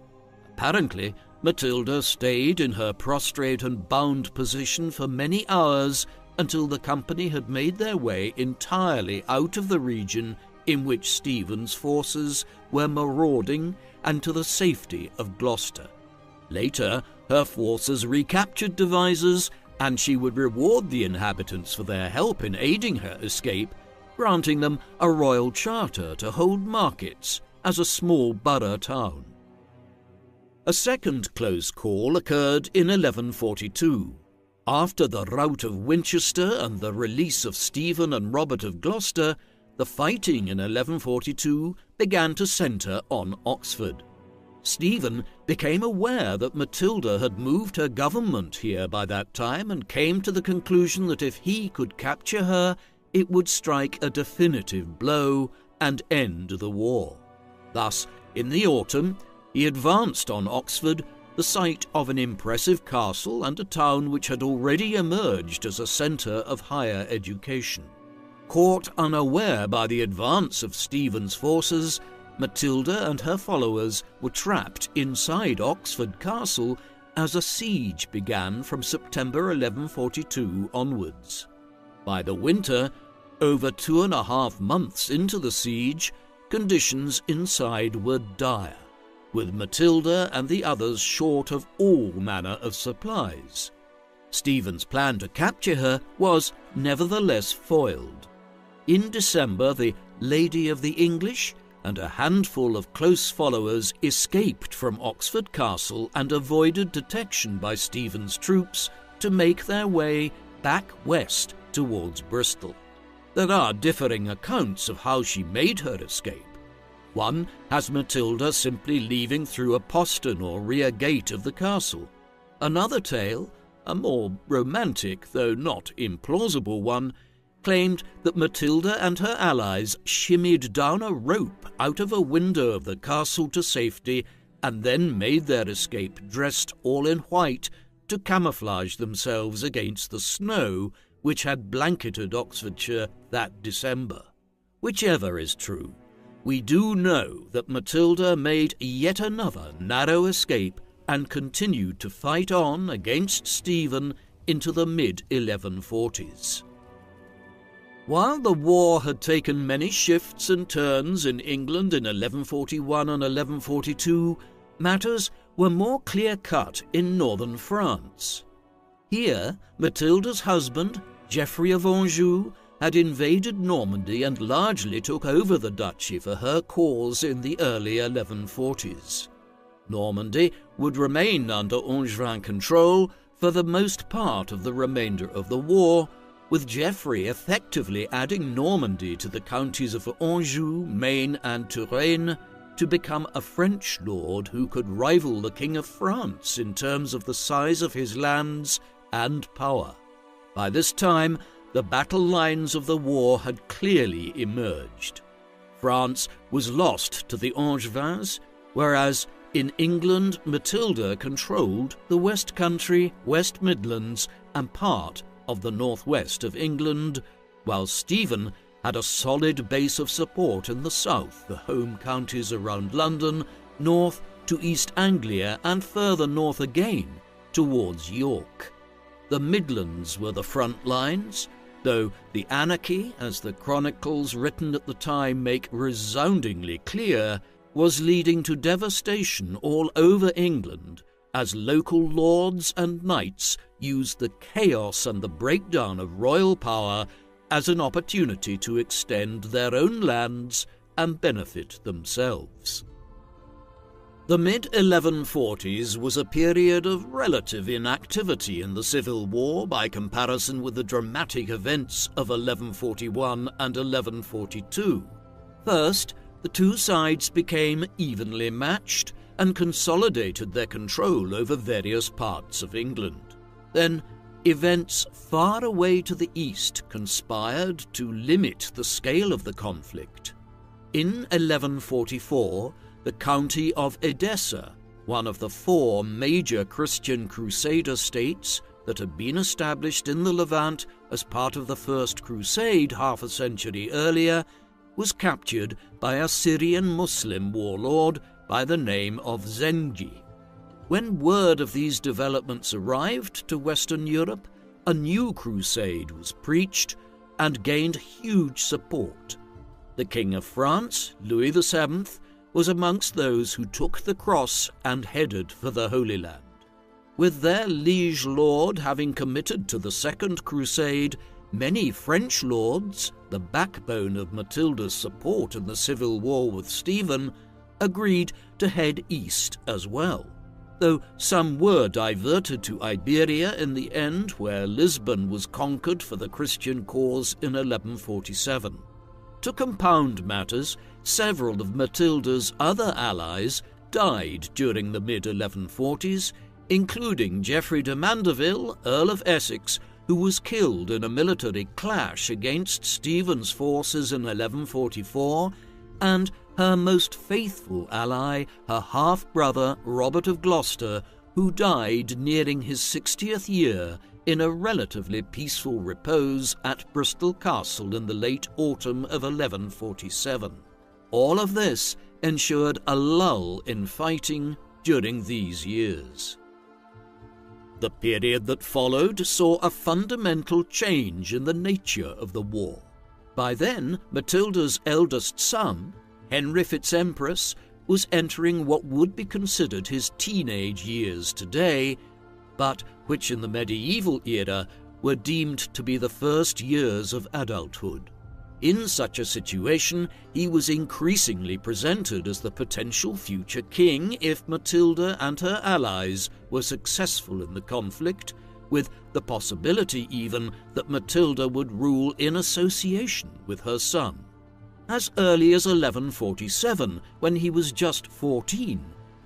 Apparently, Matilda stayed in her prostrate and bound position for many hours until the company had made their way entirely out of the region in which Stephen's forces were marauding and to the safety of Gloucester. Later, her forces recaptured Devizes, and she would reward the inhabitants for their help in aiding her escape, granting them a royal charter to hold markets as a small borough town. A second close call occurred in 1142. After the rout of Winchester and the release of Stephen and Robert of Gloucester, the fighting in 1142 began to centre on Oxford. Stephen became aware that Matilda had moved her government here by that time and came to the conclusion that if he could capture her, it would strike a definitive blow and end the war. Thus, in the autumn, he advanced on Oxford, the site of an impressive castle and a town which had already emerged as a centre of higher education. Caught unaware by the advance of Stephen's forces, Matilda and her followers were trapped inside Oxford Castle as a siege began from September 1142 onwards. By the winter, over 2.5 months into the siege, conditions inside were dire, with Matilda and the others short of all manner of supplies. Stephen's plan to capture her was nevertheless foiled. In December, the Lady of the English and a handful of close followers escaped from Oxford Castle and avoided detection by Stephen's troops to make their way back west towards Bristol. There are differing accounts of how she made her escape. One has Matilda simply leaving through a postern or rear gate of the castle. Another tale, a more romantic though not implausible one, claimed that Matilda and her allies shimmied down a rope out of a window of the castle to safety and then made their escape dressed all in white to camouflage themselves against the snow which had blanketed Oxfordshire that December. Whichever is true, we do know that Matilda made yet another narrow escape and continued to fight on against Stephen into the mid-1140s. While the war had taken many shifts and turns in England in 1141 and 1142, matters were more clear-cut in northern France. Here, Matilda's husband, Geoffrey of Anjou, had invaded Normandy and largely took over the duchy for her cause in the early 1140s. Normandy would remain under Angevin control for the most part of the remainder of the war, with Geoffrey effectively adding Normandy to the counties of Anjou, Maine and Touraine to become a French lord who could rival the King of France in terms of the size of his lands and power. By this time, the battle lines of the war had clearly emerged. France was lost to the Angevins, whereas in England Matilda controlled the West Country, West Midlands and part of the northwest of England, while Stephen had a solid base of support in the south, the home counties around London, north to East Anglia and further north again towards York. The Midlands were the front lines, though the anarchy, as the chronicles written at the time make resoundingly clear, was leading to devastation all over England as local lords and knights used the chaos and the breakdown of royal power as an opportunity to extend their own lands and benefit themselves. The mid-1140s was a period of relative inactivity in the Civil War by comparison with the dramatic events of 1141 and 1142. First, the two sides became evenly matched and consolidated their control over various parts of England. Then, events far away to the east conspired to limit the scale of the conflict. In 1144, the county of Edessa, one of the 4 major Christian Crusader states that had been established in the Levant as part of the First Crusade half a century earlier, was captured by a Syrian Muslim warlord by the name of Zengi. When word of these developments arrived to Western Europe, a new crusade was preached and gained huge support. The King of France, Louis VII, was amongst those who took the cross and headed for the Holy Land. With their liege lord having committed to the Second Crusade, many French lords, the backbone of Matilda's support in the civil war with Stephen, agreed to head east as well. though some were diverted to Iberia in the end, where Lisbon was conquered for the Christian cause in 1147. To compound matters, several of Matilda's other allies died during the mid-1140s, including Geoffrey de Mandeville, Earl of Essex, who was killed in a military clash against Stephen's forces in 1144, and her most faithful ally, her half-brother Robert of Gloucester, who died nearing his 60th year in a relatively peaceful repose at Bristol Castle in the late autumn of 1147. All of this ensured a lull in fighting during these years. The period that followed saw a fundamental change in the nature of the war. By then, Matilda's eldest son, Henry Fitz-Empress, was entering what would be considered his teenage years today, but which in the medieval era were deemed to be the first years of adulthood. In such a situation, he was increasingly presented as the potential future king if Matilda and her allies were successful in the conflict, with the possibility even that Matilda would rule in association with her son. As early as 1147, when he was just 14,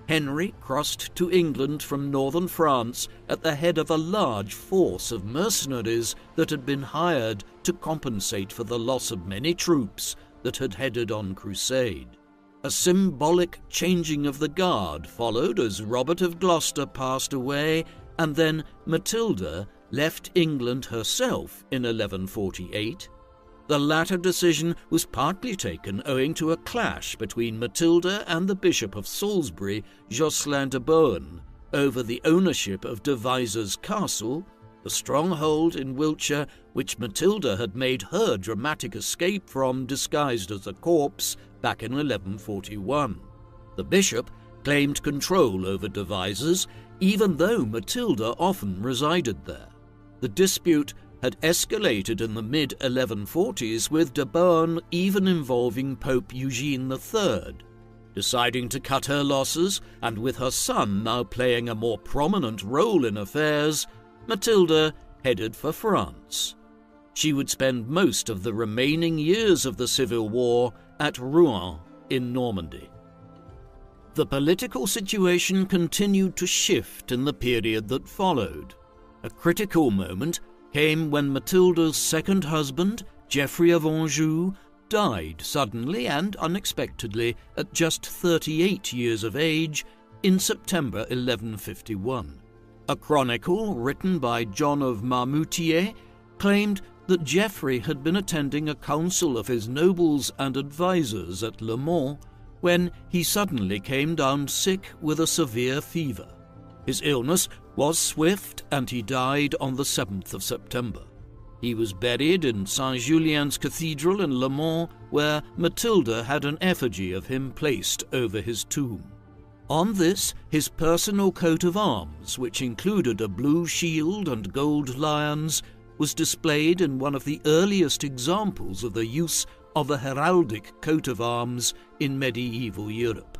Henry crossed to England from northern France at the head of a large force of mercenaries that had been hired to compensate for the loss of many troops that had headed on crusade. A symbolic changing of the guard followed as Robert of Gloucester passed away, and then Matilda left England herself in 1148. The latter decision was partly taken owing to a clash between Matilda and the Bishop of Salisbury, Jocelyn de Bohun, over the ownership of Devizes Castle, the stronghold in Wiltshire which Matilda had made her dramatic escape from disguised as a corpse back in 1141. The bishop claimed control over Devizes, even though Matilda often resided there. The dispute had escalated in the mid-1140s, with de Bohun even involving Pope Eugene III. Deciding to cut her losses, and with her son now playing a more prominent role in affairs, Matilda headed for France. She would spend most of the remaining years of the Civil War at Rouen in Normandy. The political situation continued to shift in the period that followed. A critical moment came when Matilda's second husband, Geoffrey of Anjou, died suddenly and unexpectedly at just 38 years of age in September 1151. A chronicle written by John of Marmoutier claimed that Geoffrey had been attending a council of his nobles and advisers at Le Mans when he suddenly came down sick with a severe fever. His illness was swift, and he died on the 7th of September. He was buried in Saint-Julian's Cathedral in Le Mans, where Matilda had an effigy of him placed over his tomb. On this, his personal coat of arms, which included a blue shield and gold lions, was displayed in one of the earliest examples of the use of a heraldic coat of arms in medieval Europe.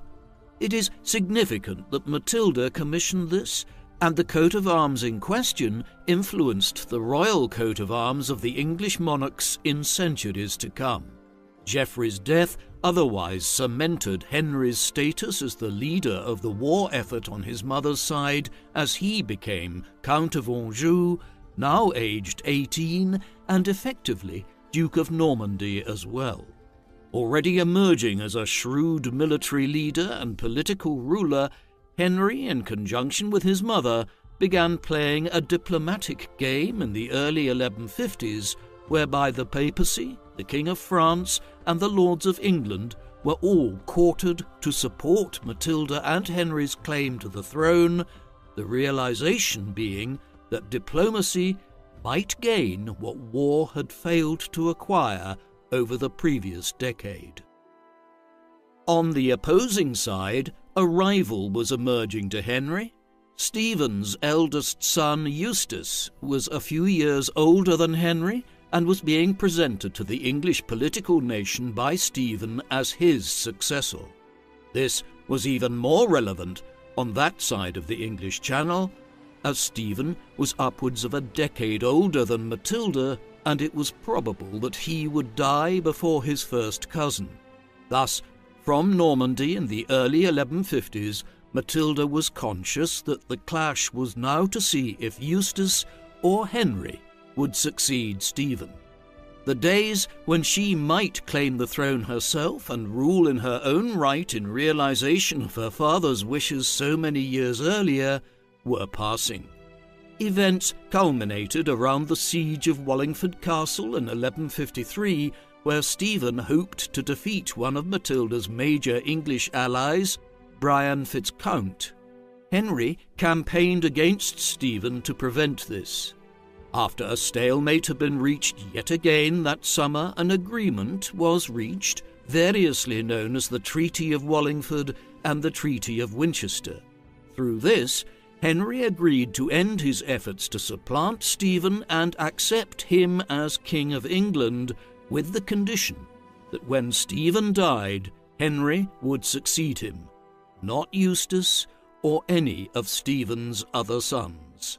It is significant that Matilda commissioned this, and the coat of arms in question influenced the royal coat of arms of the English monarchs in centuries to come. Geoffrey's death otherwise cemented Henry's status as the leader of the war effort on his mother's side, as he became Count of Anjou, now aged 18, and effectively Duke of Normandy as well. Already emerging as a shrewd military leader and political ruler, Henry, in conjunction with his mother, began playing a diplomatic game in the early 1150s, whereby the papacy, the King of France, and the Lords of England were all courted to support Matilda and Henry's claim to the throne, the realization being that diplomacy might gain what war had failed to acquire over the previous decade. On the opposing side, a rival was emerging to Henry. Stephen's eldest son, Eustace, was a few years older than Henry and was being presented to the English political nation by Stephen as his successor. This was even more relevant on that side of the English Channel, as Stephen was upwards of a decade older than Matilda, and it was probable that he would die before his first cousin. Thus, from Normandy in the early 1150s, Matilda was conscious that the clash was now to see if Eustace or Henry would succeed Stephen. The days when she might claim the throne herself and rule in her own right in realization of her father's wishes so many years earlier were passing. Events culminated around the siege of Wallingford Castle in 1153, where Stephen hoped to defeat one of Matilda's major English allies, Brian Fitzcount. Henry campaigned against Stephen to prevent this. After a stalemate had been reached yet again that summer, an agreement was reached, variously known as the Treaty of Wallingford and the Treaty of Winchester. Through this, Henry agreed to end his efforts to supplant Stephen and accept him as King of England, with the condition that when Stephen died, Henry would succeed him, not Eustace or any of Stephen's other sons.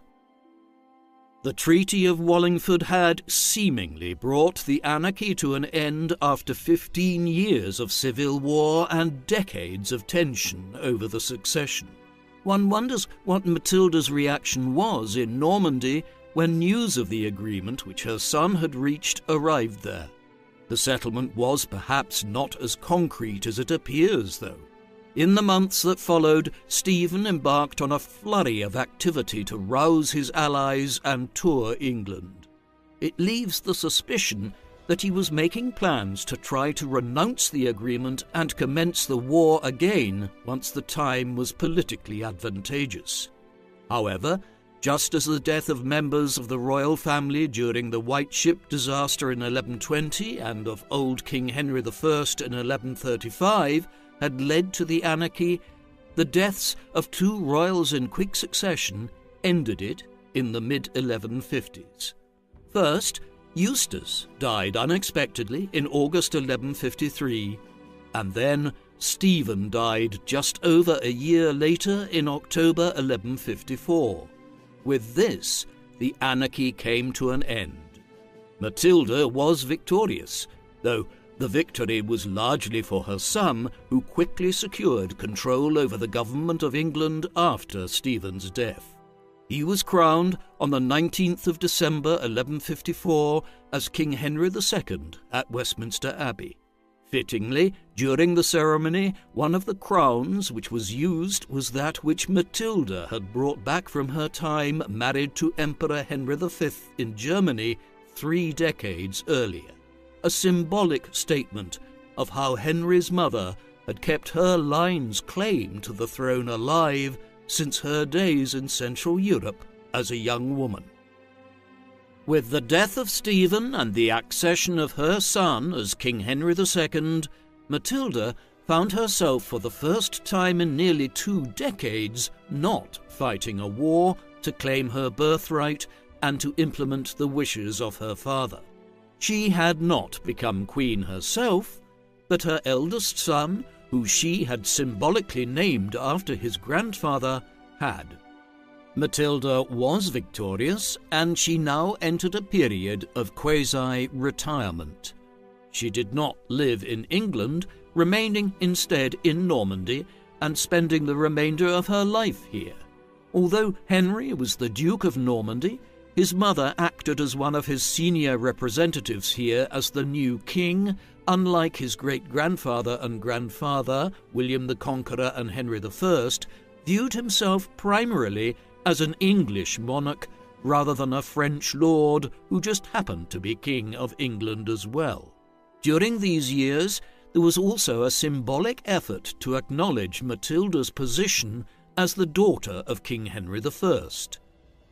The Treaty of Wallingford had seemingly brought the anarchy to an end after 15 years of civil war and decades of tension over the succession. One wonders what Matilda's reaction was in Normandy when news of the agreement which her son had reached arrived there. The settlement was perhaps not as concrete as it appears, though. In the months that followed, Stephen embarked on a flurry of activity to rouse his allies and tour England. It leaves the suspicion that he was making plans to try to renounce the agreement and commence the war again once the time was politically advantageous. However, just as the death of members of the royal family during the White Ship disaster in 1120 and of old King Henry I in 1135 had led to the anarchy, the deaths of two royals in quick succession ended it in the mid-1150s. First, Eustace died unexpectedly in August 1153, and then Stephen died just over a year later in October 1154. With this, the anarchy came to an end. Matilda was victorious, though the victory was largely for her son, who quickly secured control over the government of England after Stephen's death. He was crowned on the 19th of December 1154 as King Henry II at Westminster Abbey. Fittingly, during the ceremony, one of the crowns which was used was that which Matilda had brought back from her time married to Emperor Henry V in Germany 3 decades earlier, a symbolic statement of how Henry's mother had kept her line's claim to the throne alive since her days in Central Europe as a young woman. With the death of Stephen and the accession of her son as King Henry II, Matilda found herself for the first time in nearly 2 decades not fighting a war to claim her birthright and to implement the wishes of her father. She had not become queen herself, but her eldest son, who she had symbolically named after his grandfather, had. Matilda was victorious, and she now entered a period of quasi-retirement. She did not live in England, remaining instead in Normandy and spending the remainder of her life here. Although Henry was the Duke of Normandy, his mother acted as one of his senior representatives here as the new king, unlike his great-grandfather and grandfather, William the Conqueror and Henry I, viewed himself primarily as an English monarch rather than a French lord who just happened to be King of England as well. During these years, there was also a symbolic effort to acknowledge Matilda's position as the daughter of King Henry I.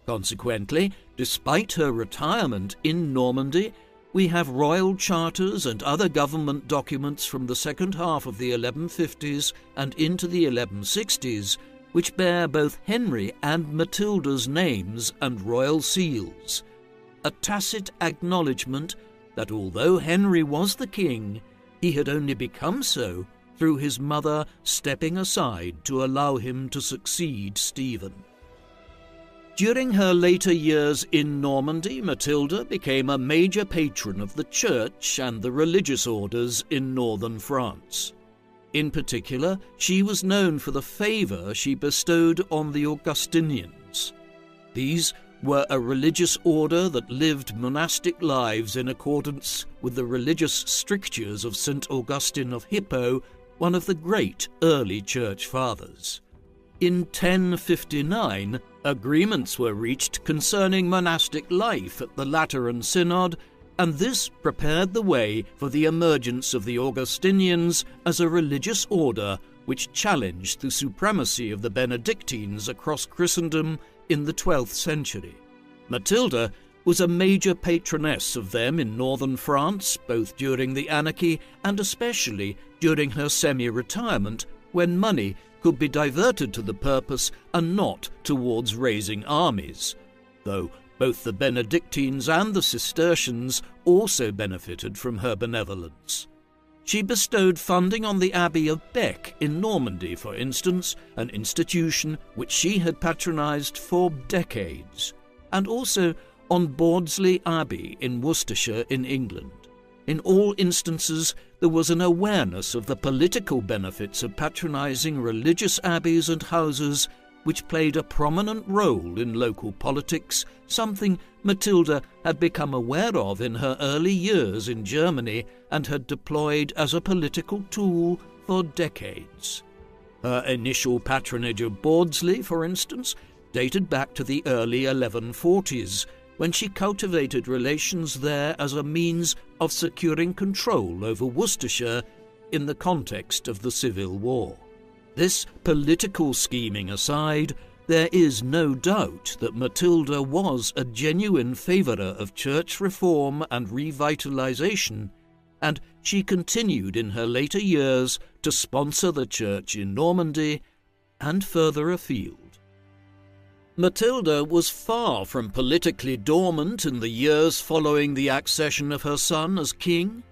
Consequently, despite her retirement in Normandy, we have royal charters and other government documents from the second half of the 1150s and into the 1160s, which bear both Henry and Matilda's names and royal seals, a tacit acknowledgement that although Henry was the king, he had only become so through his mother stepping aside to allow him to succeed Stephen. During her later years in Normandy, Matilda became a major patron of the church and the religious orders in northern France. In particular, she was known for the favour she bestowed on the Augustinians. These were a religious order that lived monastic lives in accordance with the religious strictures of St. Augustine of Hippo, one of the great early church fathers. In 1059, agreements were reached concerning monastic life at the Lateran Synod, and this prepared the way for the emergence of the Augustinians as a religious order which challenged the supremacy of the Benedictines across Christendom in the 12th century. Matilda was a major patroness of them in northern France, both during the anarchy and especially during her semi-retirement, when money could be diverted to the purpose and not towards raising armies, though both the Benedictines and the Cistercians also benefited from her benevolence. She bestowed funding on the Abbey of Bec in Normandy, for instance, an institution which she had patronized for decades, and also on Bawdsley Abbey in Worcestershire in England. In all instances, there was an awareness of the political benefits of patronizing religious abbeys and houses which played a prominent role in local politics, something Matilda had become aware of in her early years in Germany and had deployed as a political tool for decades. Her initial patronage of Bawdsley, for instance, dated back to the early 1140s, when she cultivated relations there as a means of securing control over Worcestershire in the context of the Civil War. This political scheming aside, there is no doubt that Matilda was a genuine favourer of church reform and revitalisation, and she continued in her later years to sponsor the church in Normandy and further afield. Matilda was far from politically dormant in the years following the accession of her son as king.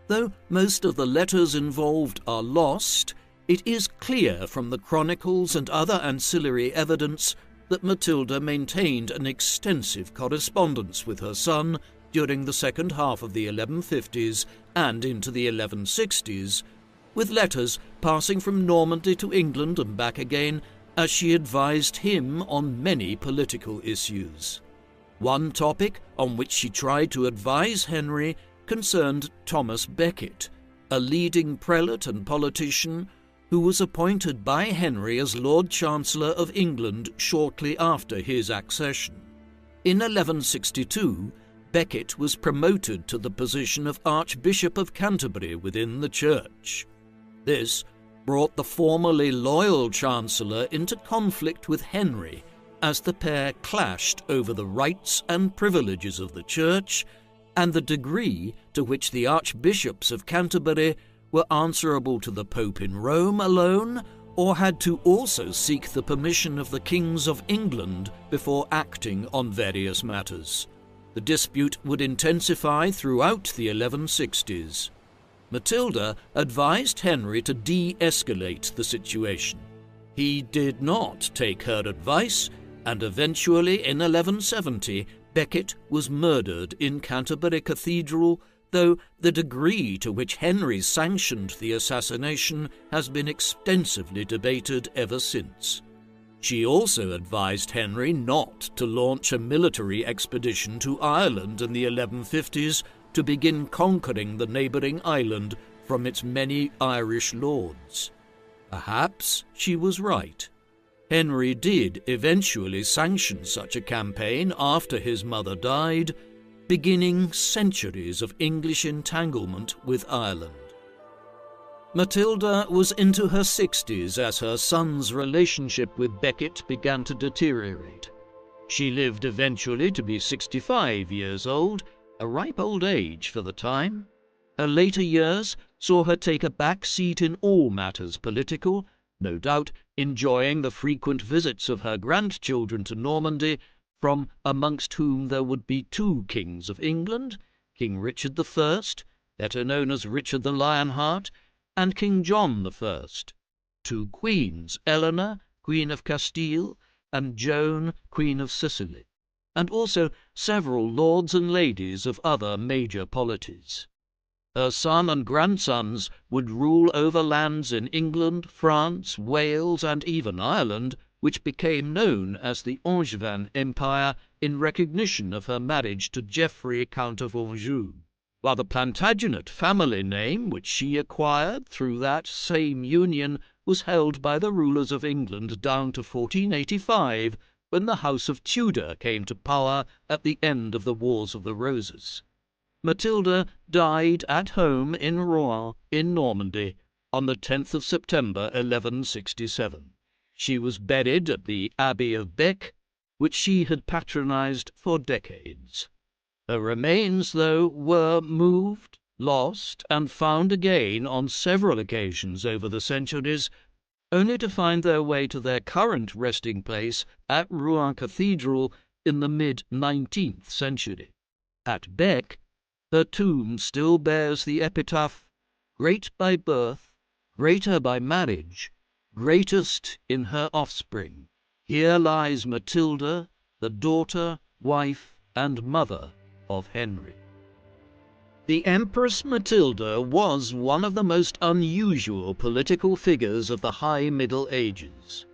Though most of the letters involved are lost, it is clear from the chronicles and other ancillary evidence that Matilda maintained an extensive correspondence with her son during the second half of the 1150s and into the 1160s, with letters passing from Normandy to England and back again, as she advised him on many political issues. One topic on which she tried to advise Henry concerned Thomas Becket, a leading prelate and politician who was appointed by Henry as Lord Chancellor of England shortly after his accession. In 1162, Becket was promoted to the position of Archbishop of Canterbury within the Church. This brought the formerly loyal Chancellor into conflict with Henry as the pair clashed over the rights and privileges of the Church and the degree to which the Archbishops of Canterbury were answerable to the Pope in Rome alone, or had to also seek the permission of the kings of England before acting on various matters. The dispute would intensify throughout the 1160s. Matilda advised Henry to de-escalate the situation. He did not take her advice, and eventually in 1170 Becket was murdered in Canterbury Cathedral, though the degree to which Henry sanctioned the assassination has been extensively debated ever since. She also advised Henry not to launch a military expedition to Ireland in the 1150s to begin conquering the neighbouring island from its many Irish lords. Perhaps she was right. Henry did eventually sanction such a campaign after his mother died, beginning centuries of English entanglement with Ireland. Matilda was into her 60s as her son's relationship with Becket began to deteriorate. She lived eventually to be 65 years old, a ripe old age for the time. Her later years saw her take a back seat in all matters political, no doubt enjoying the frequent visits of her grandchildren to Normandy, from amongst whom there would be two kings of England, King Richard I, better known as Richard the Lionheart, and King John I, two queens, Eleanor, Queen of Castile, and Joan, Queen of Sicily, and also several lords and ladies of other major polities. Her son and grandsons would rule over lands in England, France, Wales, and even Ireland, which became known as the Angevin Empire in recognition of her marriage to Geoffrey, Count of Anjou, while the Plantagenet family name, which she acquired through that same union, was held by the rulers of England down to 1485, when the House of Tudor came to power at the end of the Wars of the Roses. Matilda died at home in Rouen, in Normandy, on the 10th of September, 1167. She was buried at the Abbey of Bec, which she had patronized for decades. Her remains, though, were moved, lost, and found again on several occasions over the centuries, only to find their way to their current resting place at Rouen Cathedral in the mid-19th century. At Bec, her tomb still bears the epitaph, "Great by birth, greater by marriage, greatest in her offspring. Here lies Matilda, the daughter, wife, and mother of Henry." The Empress Matilda was one of the most unusual political figures of the High Middle Ages.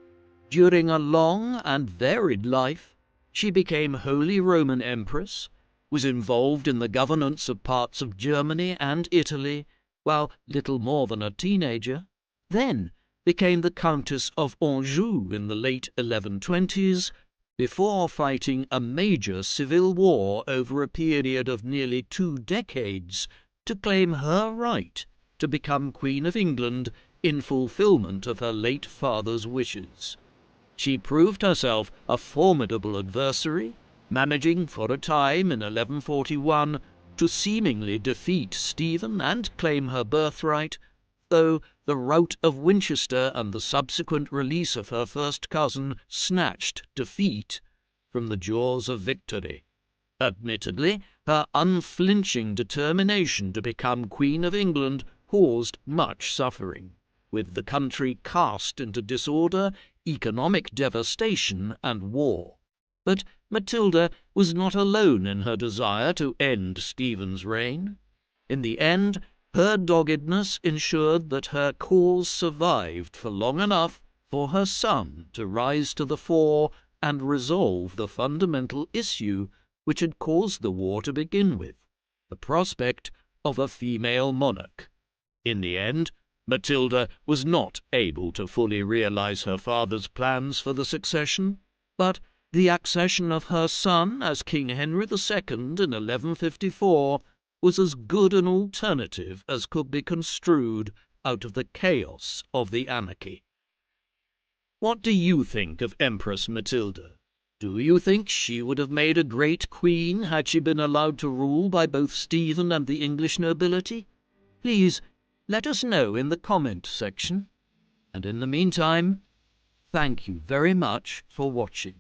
During a long and varied life, she became Holy Roman Empress, was involved in the governance of parts of Germany and Italy while little more than a teenager, then became the Countess of Anjou in the late 1120s, before fighting a major civil war over a period of nearly 2 decades to claim her right to become Queen of England in fulfillment of her late father's wishes. She proved herself a formidable adversary, managing for a time in 1141 to seemingly defeat Stephen and claim her birthright, though the rout of Winchester and the subsequent release of her first cousin snatched defeat from the jaws of victory. Admittedly, her unflinching determination to become Queen of England caused much suffering, with the country cast into disorder, economic devastation, and war. But Matilda was not alone in her desire to end Stephen's reign. In the end, her doggedness ensured that her cause survived for long enough for her son to rise to the fore and resolve the fundamental issue which had caused the war to begin with, the prospect of a female monarch. In the end, Matilda was not able to fully realize her father's plans for the succession, but the accession of her son as King Henry II in 1154 was as good an alternative as could be construed out of the chaos of the anarchy. What do you think of Empress Matilda? Do you think she would have made a great queen had she been allowed to rule by both Stephen and the English nobility? Please let us know in the comment section. And in the meantime, thank you very much for watching.